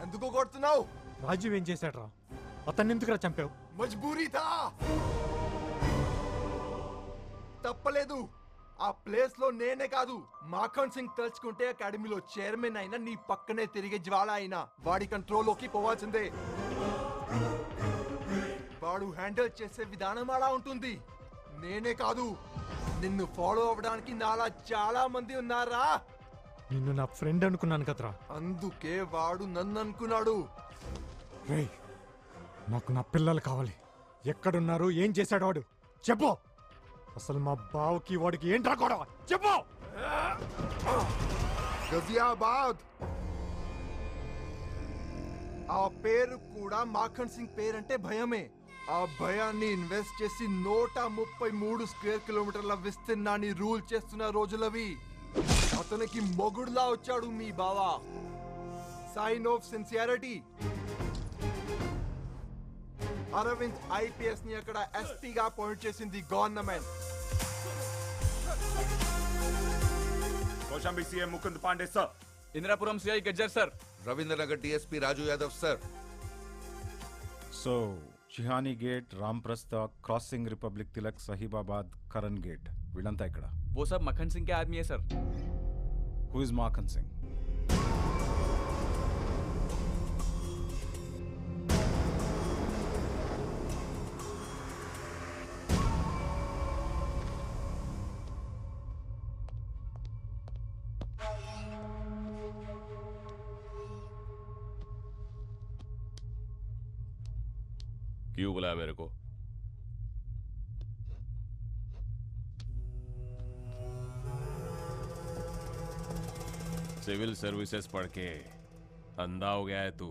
ఎందుకు కొడుతున్నావు?
రాజీవ్ ఏం చేశాడు రా? అతన్ని ఎందుకురా చంపావు?
మజ్బూరీ థా. తప్పలేదు. ఆ ప్లేస్ లో నేనే కాదు, మాఖన్ సింగ్ తలుచుకుంటే అకాడమీలో చైర్మన్ అయినా నీ పక్కనే తిరిగే జ్వాల అయినా వాడి కంట్రోల్లోకి పోవాల్సిందే. వాడు హ్యాండిల్ చేసే విధానం అలా ఉంటుంది. నేనే కాదు, నిన్ను ఫాలో అవ్వడానికి నాలా చాలా మంది ఉన్నారా.
నిన్ను నా ఫ్రెండ్ అనుకున్నాను కదరా.
అందుకే వాడు నన్ను అనుకున్నాడు.
రేయ్, నాకు నా పిల్లలు కావాలి. ఎక్కడున్నారు? ఏం చేశాడు వాడు? చెప్పు. అసలు మా బావకి వాడికి ఏంట్రా గొడవ? చెప్పు.
గజియాబాద్. ఆ పేరు కూడా మాఖన్ సింగ్ పేరంటే భయమే. ఆ భయాన్ని ఇన్వెస్ట్ చేసి 133 స్క్వేర్ కిలోమీటర్ల విస్తీర్ణాన్ని రూల్ చేస్తున్న రోజులవి. అతనికి మొగుడులా వచ్చాడు మీ బావా. Sign of sincerity. Arvind IPS ని అక్కడ ఎస్పీగా అపాయింట్ చేసింది government.
Kaushambi CM Mukund Pandey sir, Indirapuram CI Gajjar sir,
Ravindranagar DSP Raju Yadav sir.
So Chihani gate, Ramprastha, crossing, republic Tilak, Sahibabad, Karan gate వీళ్ళంతా ఇక్కడ.
वो सब मक्खन सिंह के आदमी है sir.
Who is Makhan Singh?
क्यों बुलाया मेरे को? सिविल सर्विसेज पढ़ के अंधा हो गया है तू.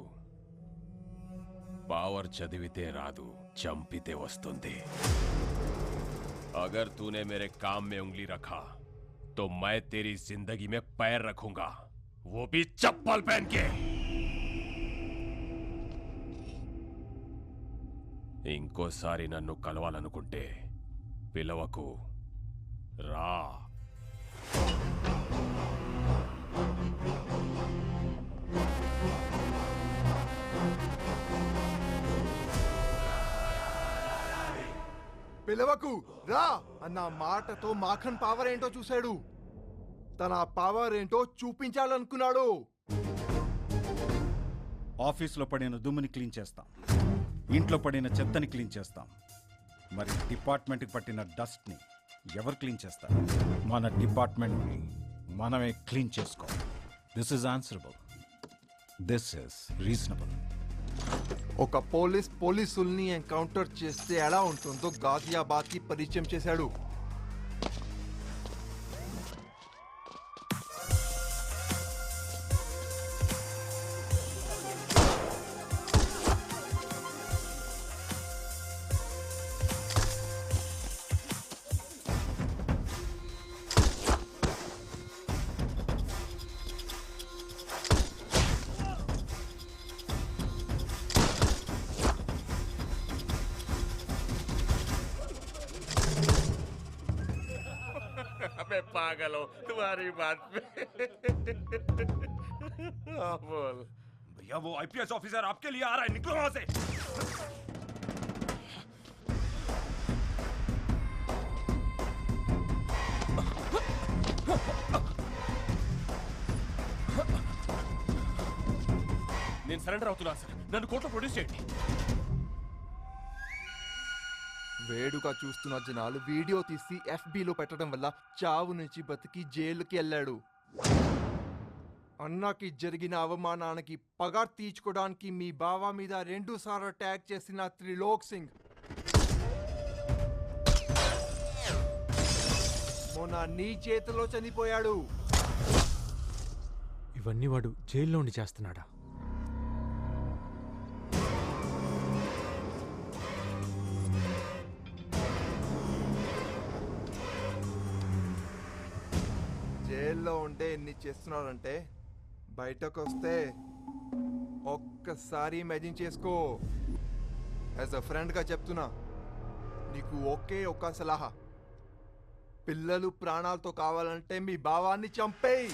पावर चदिविते रादू चंपिते वस्तुंदी. अगर तूने मेरे काम में उंगली रखा तो मैं तेरी जिंदगी में पैर रखूंगा, वो भी चप्पल पहन के. ఇంకోసారి నన్ను కలవాలనుకుంటే పిలవకు, రా.
పిలవకు రా అన్న మాటతో మాఖన్ పవర్ ఏంటో చూశాడు. తన పవర్ ఏంటో చూపించాలనుకున్నాడు.
ఆఫీస్లో పడిన దుమ్ముని క్లీన్ చేస్తాం, ఇంట్లో పడిన చెత్తని క్లీన్ చేస్తాం. మరి డిపార్ట్మెంట్కి పట్టిన డస్ట్ని ఎవరు క్లీన్ చేస్తారు? మన డిపార్ట్మెంట్ని మనమే క్లీన్ చేసుకోవాలి. This is answerable, this is reasonable.
ఒక పోలీసుల్ని ఎన్కౌంటర్ చేస్తే ఎలా ఉంటుందో గాజియాబాద్ కి పరిచయం చేశాడు.
मैं पागल हूँ तुम्हारी बात पे. बोल
भैया वो आईपीएस ऑफिसर आपके लिए आ रहा है, निकलो वहां से.
నేను సరెండర్ అవుతున్నా సార్, నన్ను కోర్టులో ప్రొడ్యూస్ చేయండి.
వేడుగా చూస్తున్న జనాలు వీడియో తీసి ఎఫ్బీలో పెట్టడం వల్ల చావు నుంచి బతికి జైలుకి వెళ్ళాడు. అన్నకి జరిగిన అవమానానికి పగ తీర్చుకోవడానికి మీ బావ మీద 2 సార్లు అటాక్ చేసిన త్రిలోక్ సింగ్ మొన్న నీ చేతిలో చనిపోయాడు.
ఇవన్నీ వాడు జైల్లో ఉండి చేస్తున్నాడా?
జైల్లో ఉంటే ఎన్ని చేస్తున్నాడంటే బయటకు వస్తే ఒక్కసారి ఇమాజిన్ చేసుకో. యాజ్ అ ఫ్రెండ్గా చెప్తున్నా, నీకు ఒకే ఒక్క సలహా, పిల్లలు ప్రాణాలతో కావాలంటే మీ భావాన్ని చంపేయి.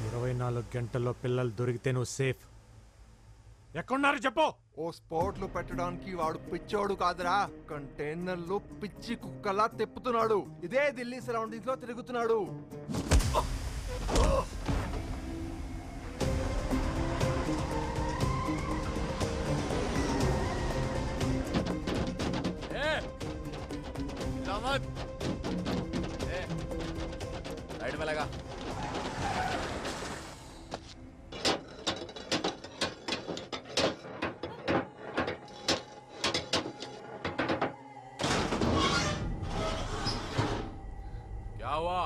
24 గంటల్లో పిల్లలు దొరికితే నువ్వు సేఫ్. ఎక్కడున్నారు చెప్పు.
ఓ స్పాట్ లో పెట్టడానికి వాడు పిచ్చోడు కాదురా, కంటైనర్లు పిచ్చి కుక్కలా తిప్పుతున్నాడు. ఇదే ఢిల్లీ సరౌండింగ్స్ లో తిరుగుతున్నాడు.
साइड में लगा. क्या हुआ?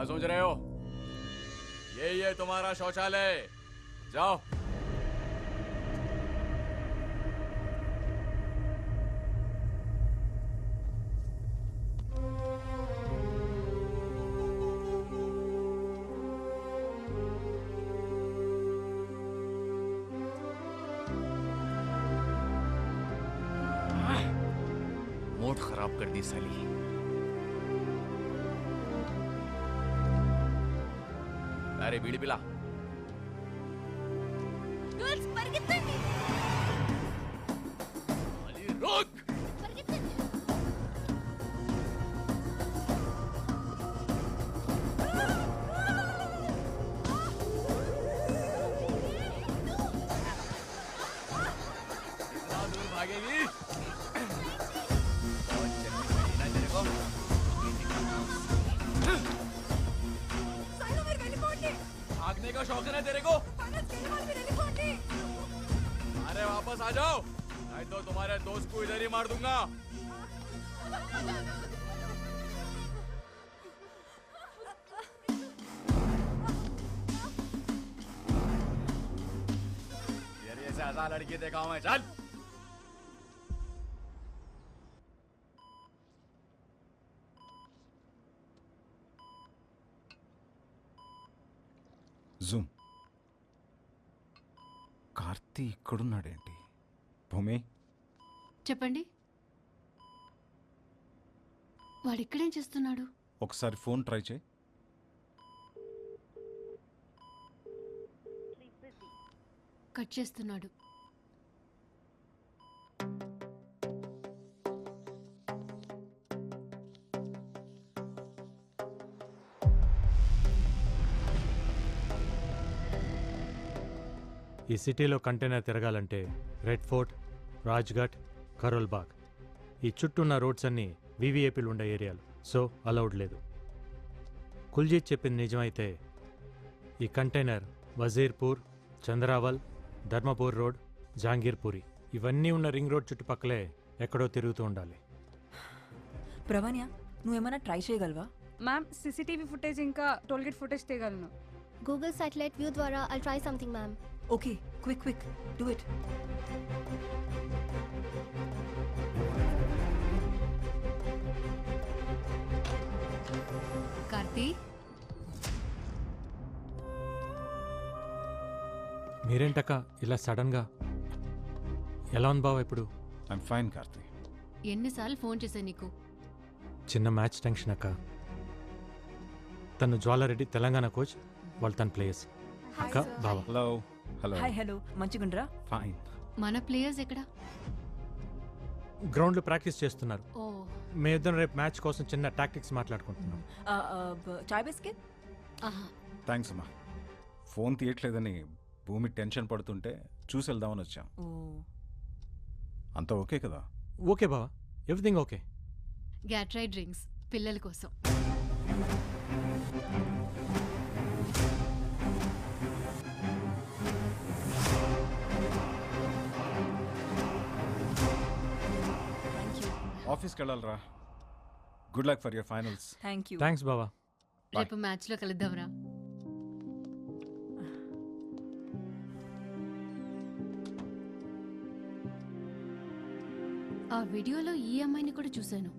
क्या सोच रहे हो? यही है तुम्हारा शौचालय, जाओ। मूड खराब कर दी साली। अरे बीड़ी पिला। रुक। कितना दूर भागेगी? भागने का शौक है ना तेरे को? अरे वापस आ जाओ, नहीं तो तुम्हारे दोस्त को इधर ही मार दूंगा। ये से आजा लड़की देखा हूं मैं, चल।
జూమ్. కార్తీ ఇక్కడున్నాడేంటి? భూమి,
చెప్పండి. వాడు ఇక్కడేం చేస్తున్నాడు?
ఒకసారి ఫోన్ ట్రై చేయి.
కట్ చేస్తున్నాడు.
ఈ సిటీలో కంటైనర్ తిరగాలంటే రెడ్ ఫోర్ట్, రాజ్ఘాట్, కరోల్ బాగ్ ఈ చుట్టూన్న రోడ్స్ అన్నీ వీవీఐపీలు ఉండే ఏరియాలు, సో అలౌడ్ లేదు. కుల్జీత్ చెప్పింది నిజమైతే ఈ కంటైనర్ వజీర్పూర్, చంద్రావల్, ధర్మపూర్ రోడ్, జాంగీర్పూరి ఇవన్నీ ఉన్న రింగ్ రోడ్ చుట్టుపక్కలే ఎక్కడో తిరుగుతూ ఉండాలి.
ప్రవణ్య, నువ్వేమైనా ట్రై చేయగలవా?
మ్యామ్, సీసీటీవీ ఫుటేజ్ ఇంకా టోల్గేట్ ఫుటేజ్ తీయగలను.
గూగుల్ సాటిలైట్ వ్యూ ద్వారా I'll try something ma'am.
Okay, quick do it.
Karthi,
మీరేంటక్క ఇలా సడన్గా? ఎలా ఉంది బావ ఇప్పుడు?
I'm fine Karthi.
ఎన్నిసార్లు ఫోన్ చేశాను నీకు?
చిన్న మ్యాచ్ టెన్షన్ అక్క. తను జ్వాలారెడ్డి తెలంగాణ కోచ్, వాళ్ళు తన ప్లేయర్స్. అక్క బావ.
హలో. హలో.
హాయ్. హలో, మంచిగుండ్రా?
ఫైన్.
మన ప్లేయర్స్ ఎక్కడ?
గ్రౌండ్లో ప్రాక్టీస్ చేస్తున్నారు.
ఓ,
మేమిద్దరం రేపు మ్యాచ్ కోసం చిన్న టాక్టిక్స్ మాట్లాడుకుంటున్నాం.
చాయ్ బిస్కెట్?
థ్యాంక్స్ అమ్మా. ఫోన్ తీయట్లేదని భూమి టెన్షన్ పడుతుంటే చూసి వెళ్దామని వచ్చాం. అంతా ఓకే కదా?
ఓకే బావా, ఎవ్రీథింగ్ ఓకే.
గ్యాట్రై డ్రింక్స్ పిల్లల కోసం.
ఆఫీస్కి వెళ్ళాలరా. Good luck for your finals.
Thanks బావా.
రేపు మ్యాచ్లో కలుద్దాంరా. ఆ వీడియోలో ఈ అమ్మాయిని కూడా చూశాను.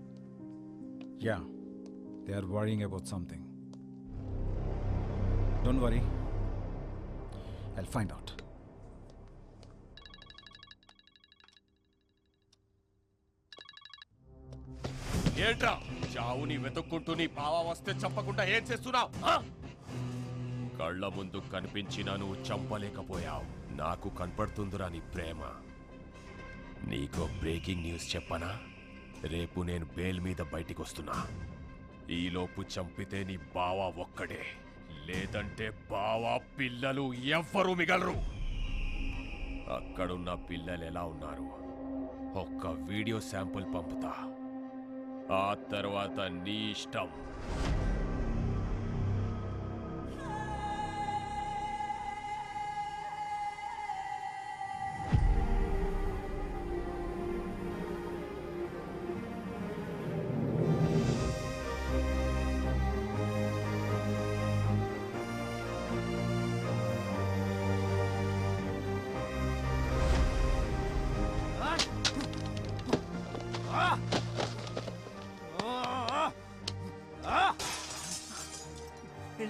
Yeah, they are worrying about something. Don't worry, I'll find out.
ఏంట్రా చావుని వెతుక్కుంటూ నీ బావ వస్తే చంపకుండా ఏం చేస్తున్నావు? కళ్ళ ముందు కనిపించినా నువ్వు చంపలేకపోయావు. నాకు కనపడుతుందిరా నీ ప్రేమ. నీకో బ్రేకింగ్ న్యూస్ చెప్పనా? రేపు నేను బెయిల్ మీద బయటికి వస్తున్నా. ఈలోపు చంపితే నీ బావ ఒక్కడే, లేదంటే బావ పిల్లలు ఎవ్వరూ మిగలరు. అక్కడున్న పిల్లలు ఎలా ఉన్నారు ఒక్క వీడియో శాంపుల్ పంపుతా. ఆ తర్వాత నీ ఇష్టం.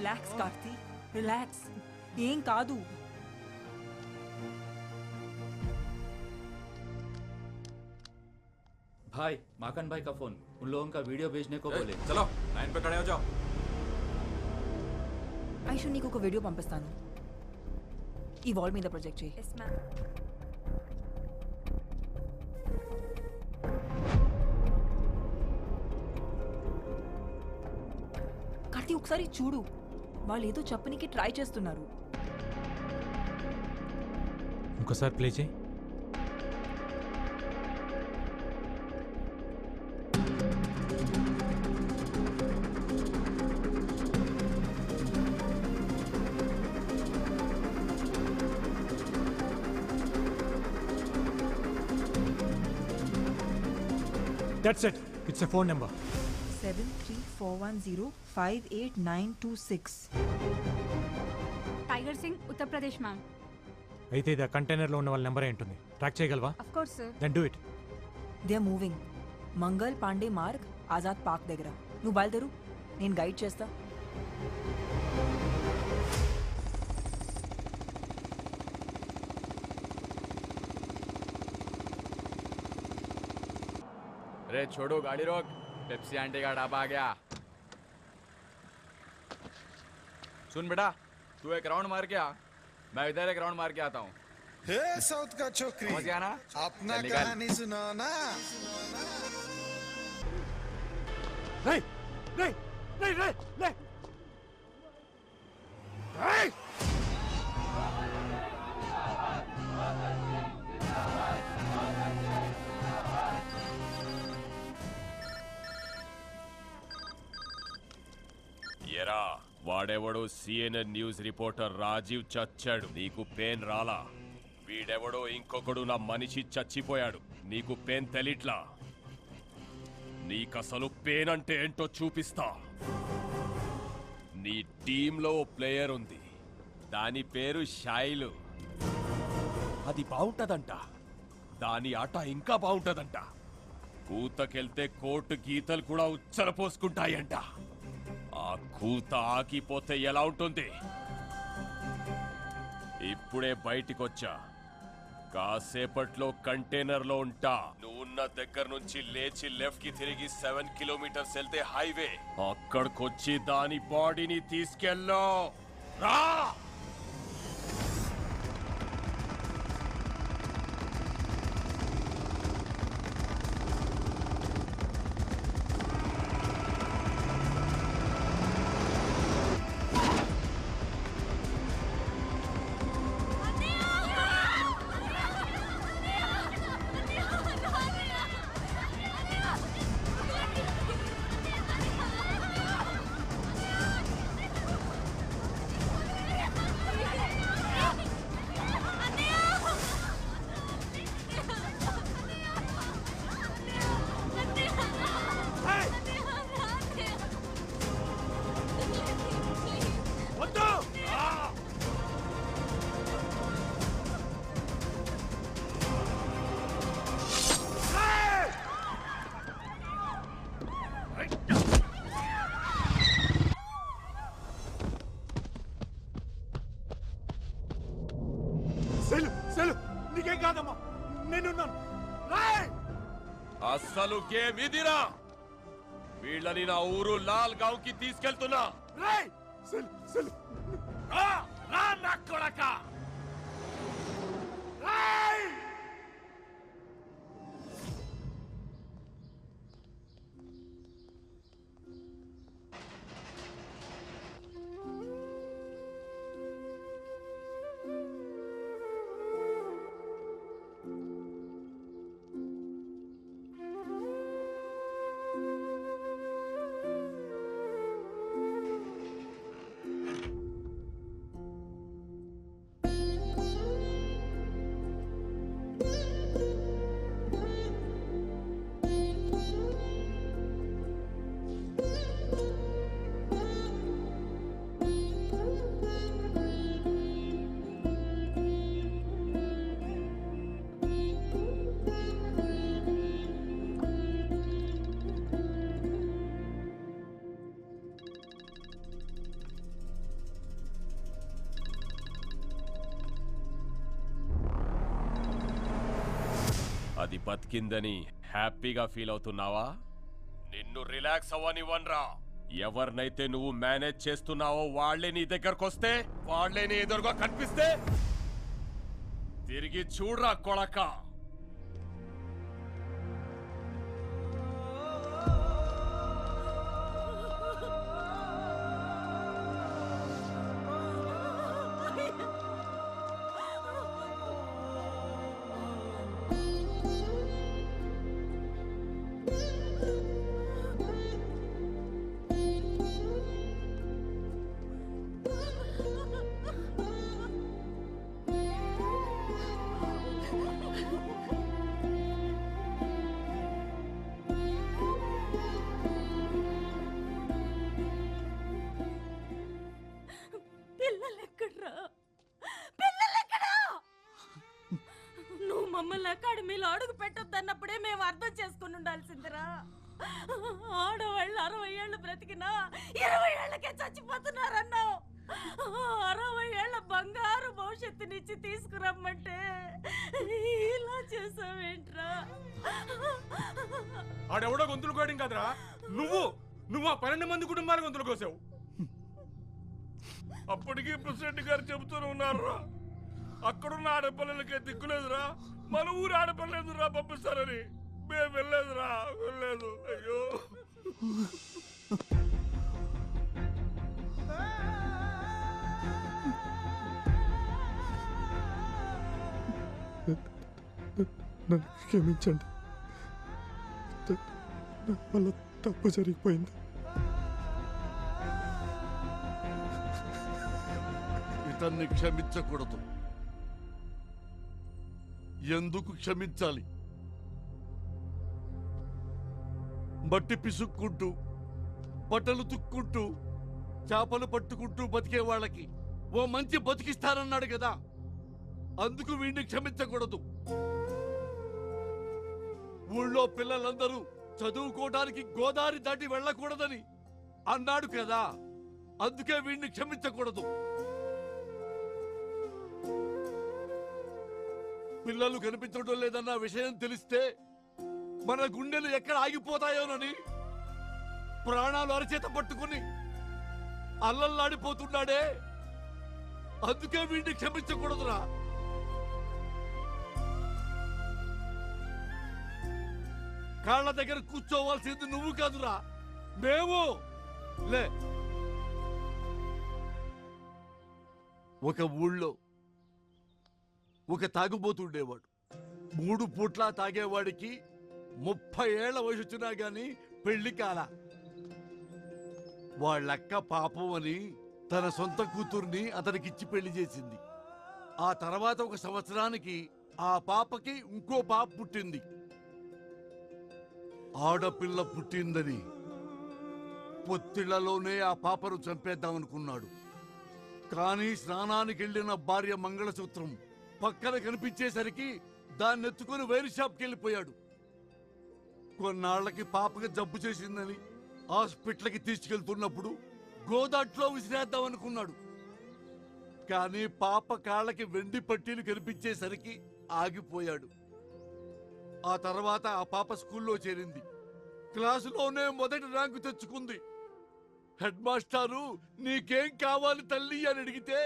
Relax Karthi, relax. ఏం కాదు.
भाई माखन भाई का फोन, उन लोगों का वीडियो भेजने को बोले.
चलो लाइन पे खड़े हो जाओ.
ఐషు నీకు ఒక వీడియో పంపిస్తాను. ఈ వాల్ మీద ప్రొజెక్ట్ చేయి.
Yes ma'am.
కార్తీ ఒకసారి చూడు, వాళ్ళు ఏదో చెప్పనికి ట్రై చేస్తున్నారు.
ఇంకోసారి ప్లే చేయి. That's it. It's a phone number.
7341058926.
Tiger Singh Uttar Pradesh ma'am.
అయితే ఇది కంటైనర్లో ఉన్న వాళ్ళ నెంబర్ ఏంటుంది? ట్రాక్ చేయగలవా?
Of course sir.
Then do it.
They are moving. Mangal Pandey Marg, Azad Park దగ్గర. నువ్వు బయలుదేరు, నేను గైడ్ చేస్తా.
अरे छोड़ो गाड़ी रोक. पेप्सी आंटी का ढाबा आ गया. सुन बेटा, तू एक राउंड मार के आ, मैं इधर एक राउंड मार के आता हूँ.
हे साउथ का छोकरी,
समझ गया ना?
अपना
चल निकल.
कहानी सुनो ना.
नहीं नहीं नहीं नहीं नहीं.
ఎరా వాడెవడో సిఎన్ఎన్ న్యూస్ రిపోర్టర్ రాజీవ్ చచ్చాడు. నీకు పెయిన్ రాలా? వీడెవడో ఇంకొకడు నా మనిషి చచ్చిపోయాడు. నీకు పెయిన్ తెలిట్లా? నీకసలు పెయిన్ అంటే ఏంటో చూపిస్తా. నీ టీంలో ఓ ప్లేయర్ ఉంది, దాని పేరు షైలు. అది బాగుంటదంట, దాని ఆట ఇంకా బాగుంటదంట. కూతకెళ్తే కోర్టు గీతలు కూడా ఉచ్చల పోసుకుంటాయంట. ఆ కూత ఆగిపోతే ఎలా ఉంటుంది? ఇప్పుడే బయటికొచ్చా, కాసేపట్లో కంటైనర్లో ఉంటా. నువ్వున్న దగ్గర నుంచి లేచి లెఫ్ట్ కి తిరిగి 7 కిలోమీటర్స్ వెళ్తే హైవే. అక్కడికొచ్చి దాని బాడీని తీసుకెళ్ళో రా.
నీకేం కాదమ్మా, నేనున్నాను.
అస్సలు గేమ్ ఇదిరా. వీళ్ళని నా ఊరు లాల్ గావ్ కి తీసుకెళ్తున్నా. నా కొడక. అది బతికిందని హ్యాపీగా ఫీల్ అవుతున్నావా? నిన్ను రిలాక్స్ అవ్వనివ్వనరా. ఎవరినైతే నువ్వు మేనేజ్ చేస్తున్నావో వాళ్లే నీ దగ్గరకొస్తే, వాళ్లే నీ ఎదురుగా కనిపిస్తే తిరిగి చూడరా కొడక.
నువ్వు మమ్మల్ని అకాడమీలో అడుగు పెట్టొద్దన్నప్పుడే మేము అర్థం చేసుకుని ఉండాల్సిందిరా. ఆడవాళ్ళు 60 ఏళ్ళు బ్రతికినా 20 ఏళ్ళకే చచ్చిపోతున్నారన్నావు. 60 ఏళ్ల బంగారు భవిష్యత్తునిచ్చి తీసుకురమ్మంటే ఇలా చేసావేంట్రా?
ఆడెవడో గొంతులు కోయడం కదరా, నువ్వు ఆ 12 మంది కుటుంబాల గొంతులు కోసావు.
అప్పటికీ ప్రెసిడెంట్ గారు చెబుతూనే ఉన్నారా, అక్కడున్న ఆడపిల్లలకే దిక్కులేదురా, మన ఊరు ఆడపిల్లలేదురా పంపిస్తారని. మేము వెళ్ళలేదురా, వెళ్ళలేదు. అయ్యో
నన్ను క్షమించండి, వల్ల తప్పు జరిగిపోయింది.
ఇతన్ని క్షమించకూడదు. ఎందుకు క్షమించాలి? మట్టి పిసుక్కుంటూ, బట్టలు తుక్కుంటూ, చేపలు పట్టుకుంటూ బతికే వాళ్ళకి ఓ మంచి బతికిస్తారన్నాడు కదా, అందుకు వీడిని క్షమించకూడదు. ఊళ్ళో పిల్లలందరూ చదువుకోవడానికి గోదావరి దాటి వెళ్ళకూడదని అన్నాడు కదా, అందుకే వీడిని క్షమించకూడదు. పిల్లలు కనిపించడం లేదన్న విషయం తెలిస్తే మన గుండెలు ఎక్కడ ఆగిపోతాయోనని ప్రాణాలు అరచేత పట్టుకుని అల్లల్లాడిపోతున్నాడే, అందుకే వీడిని క్షమించకూడదురా. కాళ్ళ దగ్గర కూర్చోవాల్సింది నువ్వు కాదురా, మేము. లే, ఒక ఊళ్ళో ఒక తాగుబోతుండేవాడు. 3 పూట్ల తాగేవాడికి 30 ఏళ్ల వయసు వచ్చినా గాని పెళ్లి కాల. వాళ్ళక్క పాపం అని తన సొంత కూతుర్ని అతనికిచ్చి పెళ్లి చేసింది. ఆ తర్వాత 1 సంవత్సరానికి ఆ పాపకి ఇంకో పాప పుట్టింది. ఆడపిల్ల పుట్టిందని పొత్తిళ్లలోనే ఆ పాపను చంపేద్దామనుకున్నాడు. కానీ స్నానానికి వెళ్ళిన భార్య మంగళసూత్రం పక్కన కనిపించేసరికి దాన్ని ఎత్తుకుని వైర్ షాప్కి వెళ్ళిపోయాడు. కొన్నాళ్లకి పాపకి జబ్బు చేసిందని హాస్పిటల్కి తీసుకెళ్తున్నప్పుడు గోదాట్లో విసిరేద్దాం అనుకున్నాడు. కానీ పాప కాళ్ళకి వెండి పట్టీలు కనిపించేసరికి ఆగిపోయాడు. ఆ తర్వాత ఆ పాప స్కూల్లో చేరింది. క్లాసులోనే మొదటి ర్యాంకు తెచ్చుకుంది. హెడ్ మాస్టారు నీకేం కావాలి తల్లి అని అడిగితే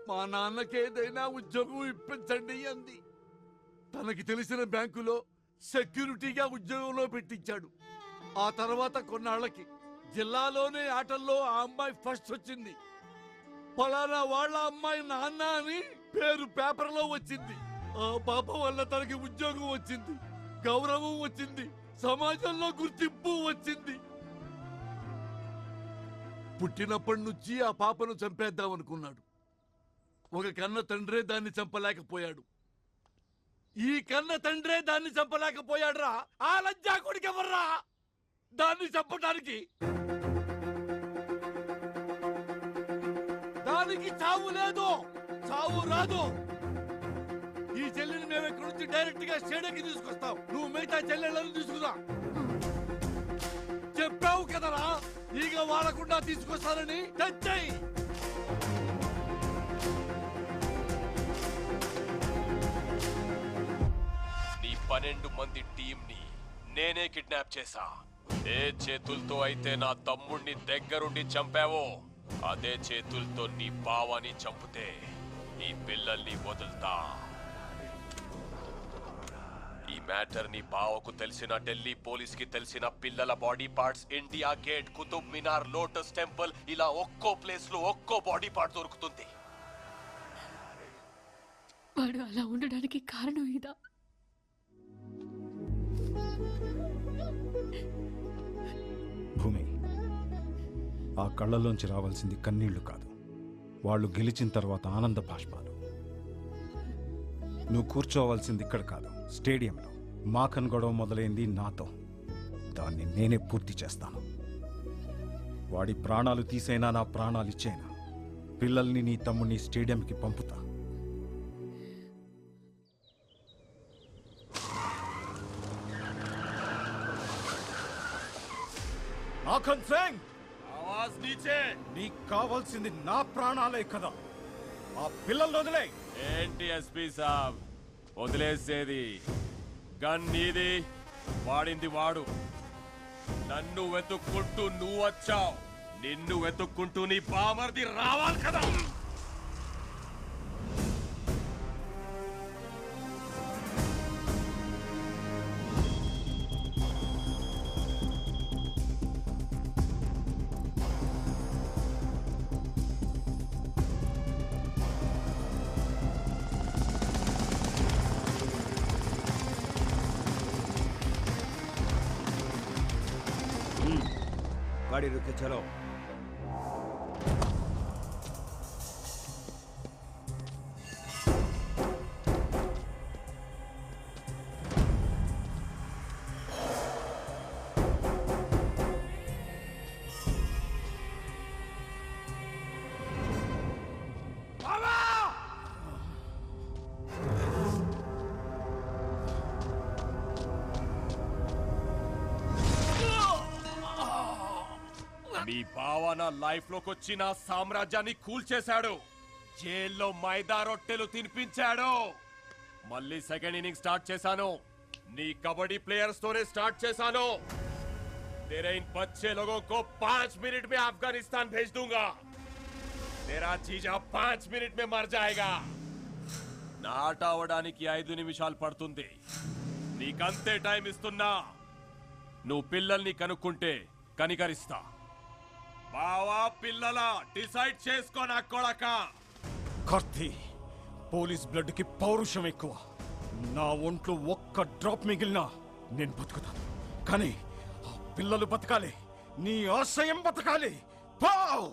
మా నాన్నకేదైనా ఉద్యోగం ఇప్పించండి అంది. తనకి తెలిసిన బ్యాంకులో సెక్యూరిటీగా ఉద్యోగంలో పెట్టించాడు. ఆ తర్వాత కొన్నాళ్లకి జిల్లాలోనే ఆటల్లో ఆ అమ్మాయి ఫస్ట్ వచ్చింది. ఫలానా వాళ్ళ అమ్మాయి నాన్న అని పేరు పేపర్లో వచ్చింది. ఆ పాప వల్ల తనకి ఉద్యోగం వచ్చింది, గౌరవం వచ్చింది, సమాజంలో గుర్తింపు వచ్చింది. పుట్టినప్పటి నుంచి ఆ పాపను చంపేద్దాం అనుకున్నాడు. ఒక కన్న తండ్రే దాన్ని చంపలేకపోయాడు. ఈ కన్న తండ్రే దాన్ని చంపలేకపోయాడురా. ఆ లజ్జా కొడుకెవర్రా దాన్ని చంపడానికి? దానికి చావు లేదు, చావు రాదు. ఈ చెల్లిని మేము ఇక్కడి నుంచి డైరెక్ట్ గా స్టేడియంకి తీసుకొస్తాం. నువ్వు మిగతా చెల్లెళ్ళని తీసుకురా. చెప్పావు కదరా ఈగ వాడకుండా తీసుకొస్తానని. తెచ్చాయి.
12 మంది టీంని నేనే కిడ్నాప్ చేశా. ఏ చేతులతో అయితే నా తమ్ముణ్ణి దగ్గరుండి చంపావో అదే చేతులతో నీ బావని చంపితే నీ పిల్లల్ని వదులుతా. ఈ మ్యాటర్ నీ బావకు తెలిసిన, ఢిల్లీ పోలీస్ కి తెలిసిన, పిల్లల body parts India gate, Qutub Minar, lotus temple ఇలా ఒక్కో ప్లేస్ లో ఒక్కో బాడీ పార్ట్ దొరుకుతుంది.
వాడు అలా ఉండడానికి కారణం ఇదా?
భూమి, ఆ కళ్ళలోంచి రావాల్సింది కన్నీళ్లు కాదు, వాళ్ళు గెలిచిన తర్వాత ఆనంద బాష్పాలు. నువ్వు కూర్చోవాల్సింది ఇక్కడ కాదు, స్టేడియంలో. మాకన్ గొడవ మొదలైంది నాతో, దాన్ని నేనే పూర్తి చేస్తాను. వాడి ప్రాణాలు తీసైనా నా ప్రాణాలు ఇచ్చేనా పిల్లల్ని నీ తమ్ముడిని స్టేడియంకి పంపుతా.
మాఖన్ సింగ్, ఆవాజ్ నీచే.
నీకు కావాల్సింది నా ప్రాణాలే కదా, ఆ పిల్లల్ని వదిలే.
ఏంటి ఎస్పీ సాబ్ వదిలేసేది? గన్ నీది, వాడింది వాడు. నన్ను వెతుక్కుంటూ నువ్వు వచ్చావు, నిన్ను వెతుక్కుంటూ నీ బామర్ది రావాలి కదా.
गाड़ी रुक के चलो।
నీ బావ నా లైఫ్ లోకి వచ్చి నా సామ్రాజ్యాన్ని కూల్చేశాడు. జైల్లో మైదా రొట్టెలు తినిపించాడు. మళ్ళీ సెకండ్ ఇన్నింగ్ స్టార్ట్ చేశాను. నీ కబడ్డీ ప్లేయర్స్ తోనే స్టార్ట్ చేశాను. तेरे इन बच्चे लोगों को 5 मिनट में अफगानिस्तान भेज दूंगा. तेरा जीजा 5 मिनट में मर जाएगा. నాట అవడానికి 5 నిమిషాలు పడుతుంది. నీకంతే టైం ఇస్తున్నా. నువ్వు పిల్లల్ని కనుక్కుంటే కనికరిస్తా. బావా పిల్లల డిసైడ్ చేసుకో నా కొడక.
కార్తీ, పోలీస్ బ్లడ్ కి పౌరుషం ఎక్కువ. నా ఒంట్లో ఒక్క డ్రాప్ మిగిలినా నేను బతుకుతాను, కానీ ఆ పిల్లలు బతకాలి, నీ ఆశయం బతకాలి. Pav!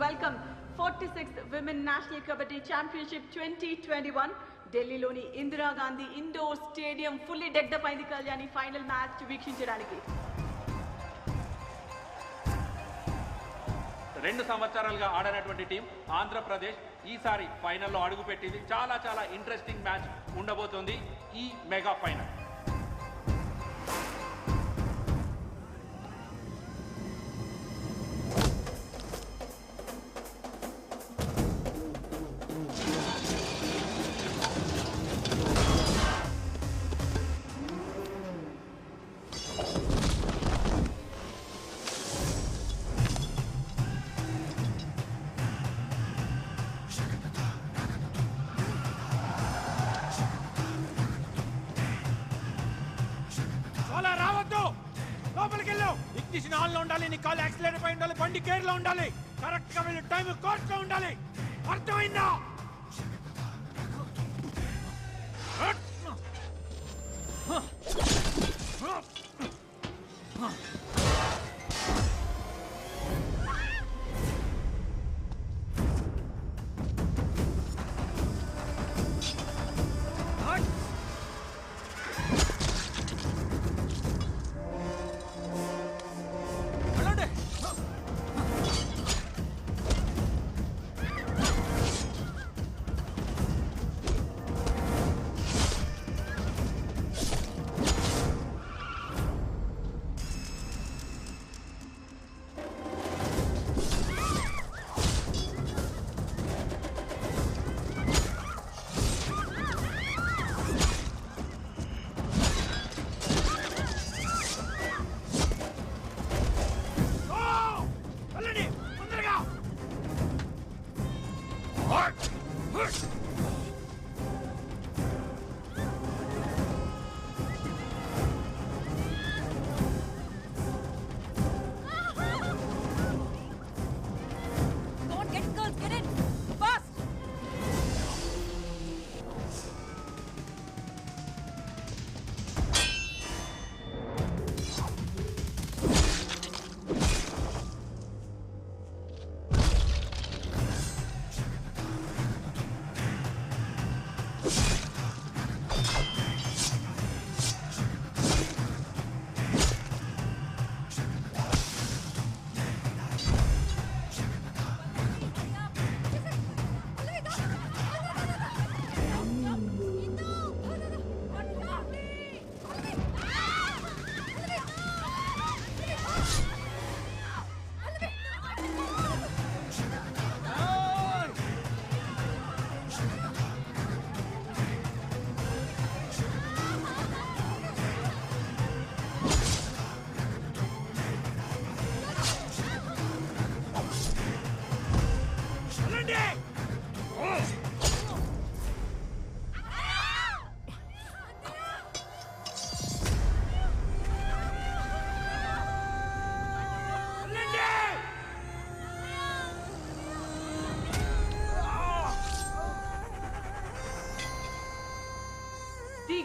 welcome 46th Women National Kabaddi Championship 2021. ఢిల్లీలోని Indira Gandhi indoor stadium fully decked up అయింది కళ్యాణి ఫైనల్ మ్యాచ్ వీక్షించడానికి.
2 సంవత్సరాలుగా ఆడినటువంటి టీం ఆంధ్రప్రదేశ్ ఈసారి ఫైనల్లో అడుగుపెట్టింది. చాలా చాలా ఇంట్రెస్టింగ్ మ్యాచ్ ఉండబోతుంది ఈ మెగా ఫైనల్.
ఇగ్నిషన్ ఆన్ లో ఉండాలి, నీ కాల్ యాక్సిలరేటర్ పై ఉండాలి, బండి గేర్ లో ఉండాలి, కరెక్ట్ గా వెళ్ళి టైం కోర్స్ లో ఉండాలి. అర్థమైందా?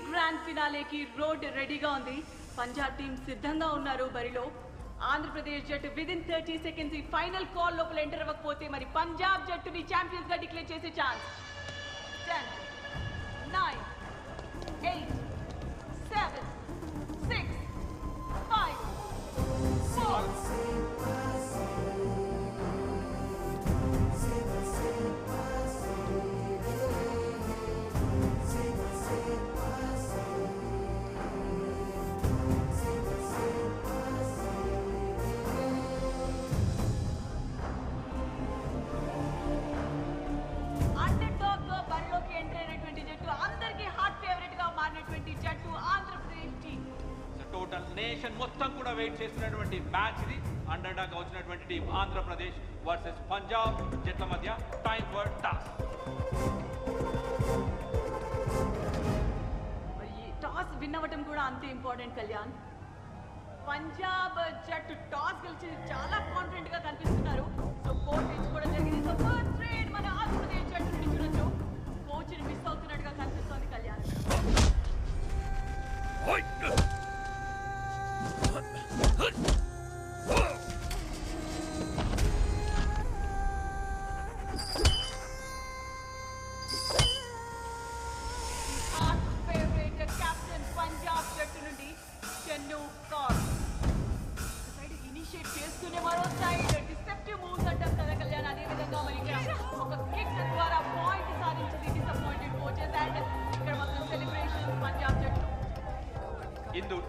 గ్రాండ్ ఫినాలేకి రోడ్ రెడీగా ఉంది. పంజాబ్ టీం సిద్ధంగా ఉన్నారు బరిలో. ఆంధ్రప్రదేశ్ జట్టు విదిన్ 30 సెకండ్స్ ఈ ఫైనల్ కాల్ లోపల ఎంటర్ అవ్వకపోతే మరి పంజాబ్ జట్టుని ఛాంపియన్స్ గా డిక్లేర్ చేసే ఛాన్స్. 10 9 8 7 6 5 4
నేషన్ మొత్తం కూడా వెయిట్ చేస్తున్నటువంటి మ్యాచ్ ఇది. అండర్ డాగ్ వచ్చినటువంటి టీం ఆంధ్రప్రదేశ్ వర్సెస్ పంజాబ్ జట్ల మధ్య time for toss.
Toss win అవ్వటం కూడా అంతే ఇంపార్టెంట్ కళ్యాణ్. పంజాబ్ జట్టు టాస్ గెలిచి చాలా కాన్ఫిడెంట్ గా కనిపిస్తున్నారు. సో కోచ్ ఎంచుకోవడం జరిగింది. సో ఫస్ట్ రేడ్ మన ఆంధ్రప్రదేశ్ జట్టు నుండి చూడొచ్చు. కోచ్ ని మిస్ అవుతున్నట్టుగా కనిపిస్తోంది కళ్యాణ్.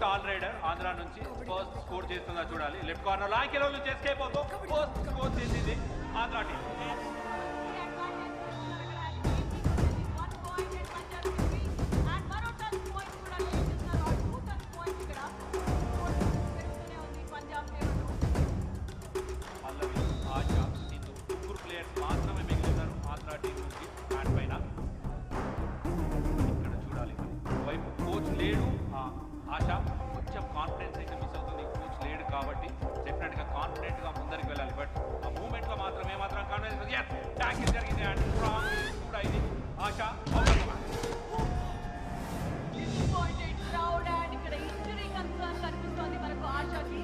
టాల్ రైడర్ ఆంధ్ర నుంచి ఫస్ట్ స్కోర్ చేస్తుందా చూడాలి. లెఫ్ట్ కార్నర్ లాంకెలో నుంచి ఎస్కేప్ అవుతూ ఫస్ట్ స్కోర్ చేసింది ఆంధ్ర టీం. పల్లవి, ఆశ, సింధు ముగ్గురు ప్లేయర్స్ మాత్రమే మిగిలినారు ఆంధ్ర టీం నుంచి బ్యాట్ పైన. ఇక్కడ చూడాలి వైపు కోచ్ లేడు. ఆశ కొంచెం కాన్ఫిడెన్స్ అయితే మిస్ అవుతుంది. కోచ్ లేడు కాబట్టి డెఫినెట్గా కాన్ఫిడెంట్గా ముందరికి వెళ్ళాలి. బట్ ఆ మూమెంట్లో మాత్రం ఏమాత్రం కాన్ఫిడెన్స్ ట్యాకిల్ జరిగింది అండ్ స్ట్రాంగ్ కూడా ఇది. ఆశ
క్రౌడ్ అండ్ ఇక్కడ ఇంజరీ కన్సర్న్ కనిపిస్తోంది మనకు ఆశకి.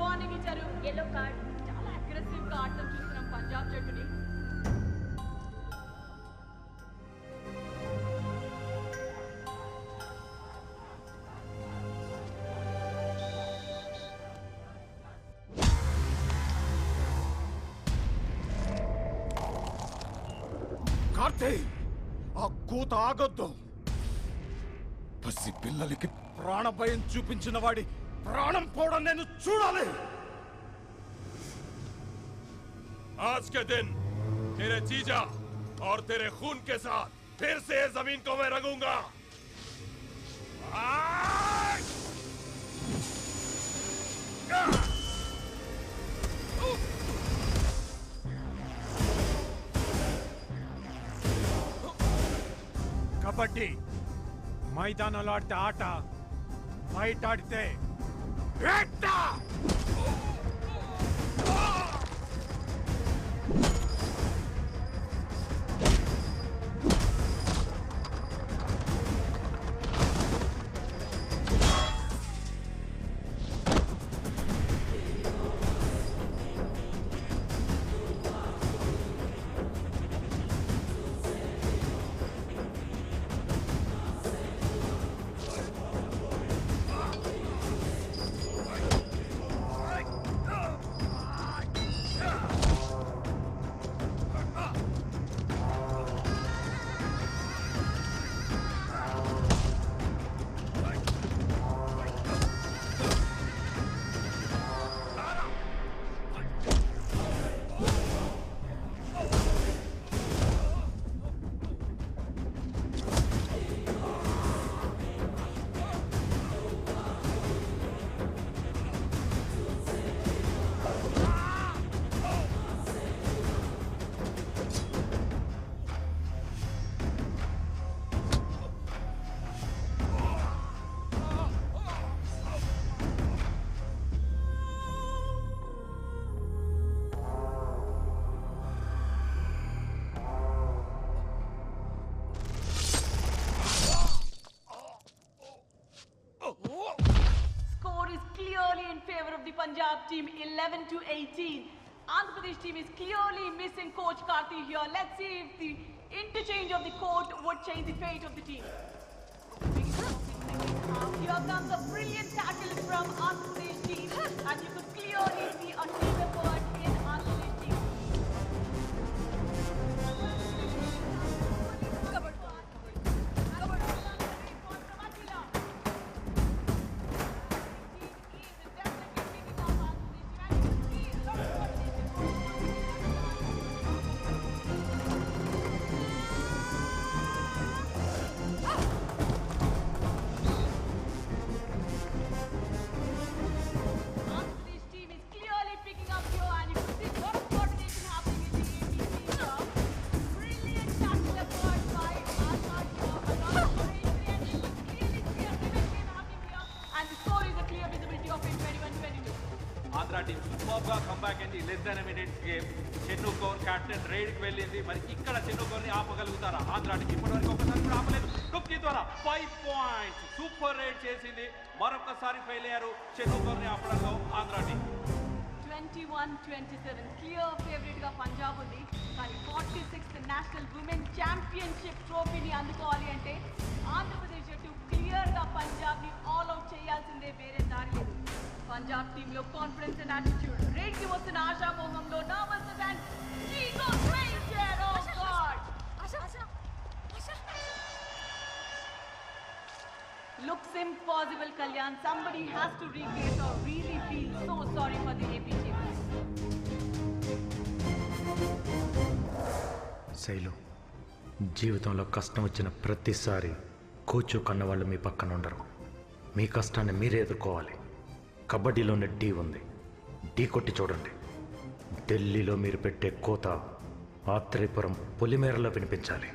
వార్నింగ్ ఇచ్చారు, ఎల్లో కార్డ్. చాలా అగ్రెసివ్ గా ఆడటం చూస్తున్నాం పంజాబ్ జట్టుని.
కార్తీ, ఆ కూత ఆగొద్దు. పసి పిల్లలకి ప్రాణభయం చూపించిన వాడి ప్రాణం పోవడం నేను చూడాలి.
आज के दिन तेरे जीजा और तेरे खून के साथ फिर से जमीन को मैं रंगूंगा.
కబడ్డీ మైదానంలో ఆడితే ఆట, బయట ఆడితే వేట.
Punjab team 11-18. Andhra Pradesh team is clearly missing coach Karthi here. Let's see if the interchange of the court would change the fate of the team. Here comes a brilliant tackle from Andhra Pradesh team, and you could clearly see a team effort in Andhra Pradesh team.
less than a minute game. Channu Kaur captain raid కి వెళ్ళింది. మరి ఇక్కడ చెన్నూ కౌర్ ని ఆపగలుగుతారా Andhra team? ఇప్పటివరకు ఒకసారి కూడా ఆపలేదు. టుప్కి ద్వారా 5 పాయింట్స్ సూపర్ రైడ్ చేసింది. మరొకసారి ఫెయిల్ అయ్యారు చెన్నూ కౌర్ ని ఆపడంలో ఆంధ్ర టీం.
21-27 క్లియర్ ఫేవరెట్ గా పంజాబ్ ఉంది. కానీ 46th నేషనల్ ఉమెన్ ఛాంపియన్షిప్ ట్రోఫీని అందుకోవాలి అంటే ఆంధ్రప్రదేశ్ జట్టు క్లియర్ గా పంజాబ్ ని ఆల్ అవుట్ చేయాల్సిందే, వేరే దారి లేదు. పంజాబ్ టీమ్ లో కాన్ఫిడెన్స్ అండ్ యాటిట్యూడ్, రేట్ కి వస్తున్న ఆశామోహంలో nervousness and ego strength. Oh god, Looks impossible, Kalyan. Somebody has to replace or really feel so sorry for the AP champions.
Shailu, జీవితంలో కష్టం వచ్చిన ప్రతిసారి కోచ్ కన్నవాళ్ళు మీ పక్కన ఉండరు. మీ కష్టాన్ని మీరే ఎదుర్కోవాలి. కబడ్డీలోనే ఢీ ఉంది. ఢీ కొట్టి చూడండి. ఢిల్లీలో మీరు పెట్టే కోత ఆత్రేయపురం పొలిమేరలో వినిపించాలి.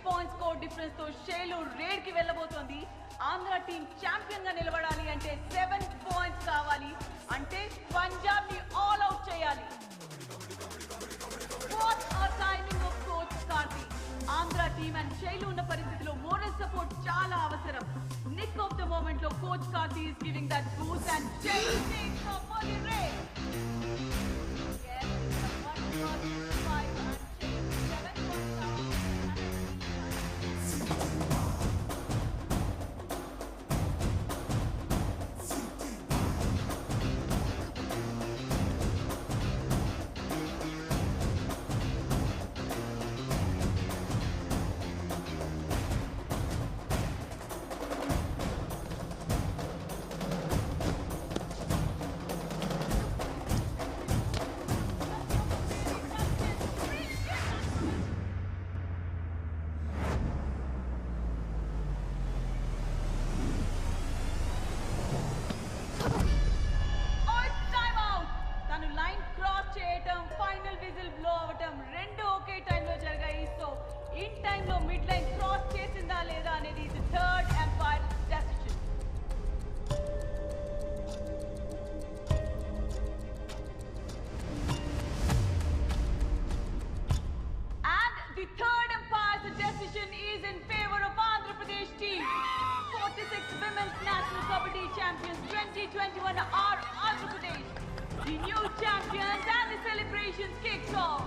Points score difference తో షేలు రేడ్ కి వెళ్ళబోతోంది. ఆంధ్ర టీం ఛాంపియన్ గా నిలబడాలి అంటే 7 పాయింట్స్ కావాలి. అంటే పంజాబ్ ని ఆల్ అవుట్ చేయాలి. వాట్ ఆ timing of coach Karthi. Andhra team and Shelu ఉన్న పరిస్థితిలో మోరల్ సపోర్ట్ చాలా అవసరం. నిక్ ఆఫ్ ద మూమెంట్ లో coach Karthi is giving that boost and Shelu takes off for the race. Yes, 1-5 and Shailu 7 points down. Champions 2021 are Andhra Pradesh. The new champions and the celebrations kicks off.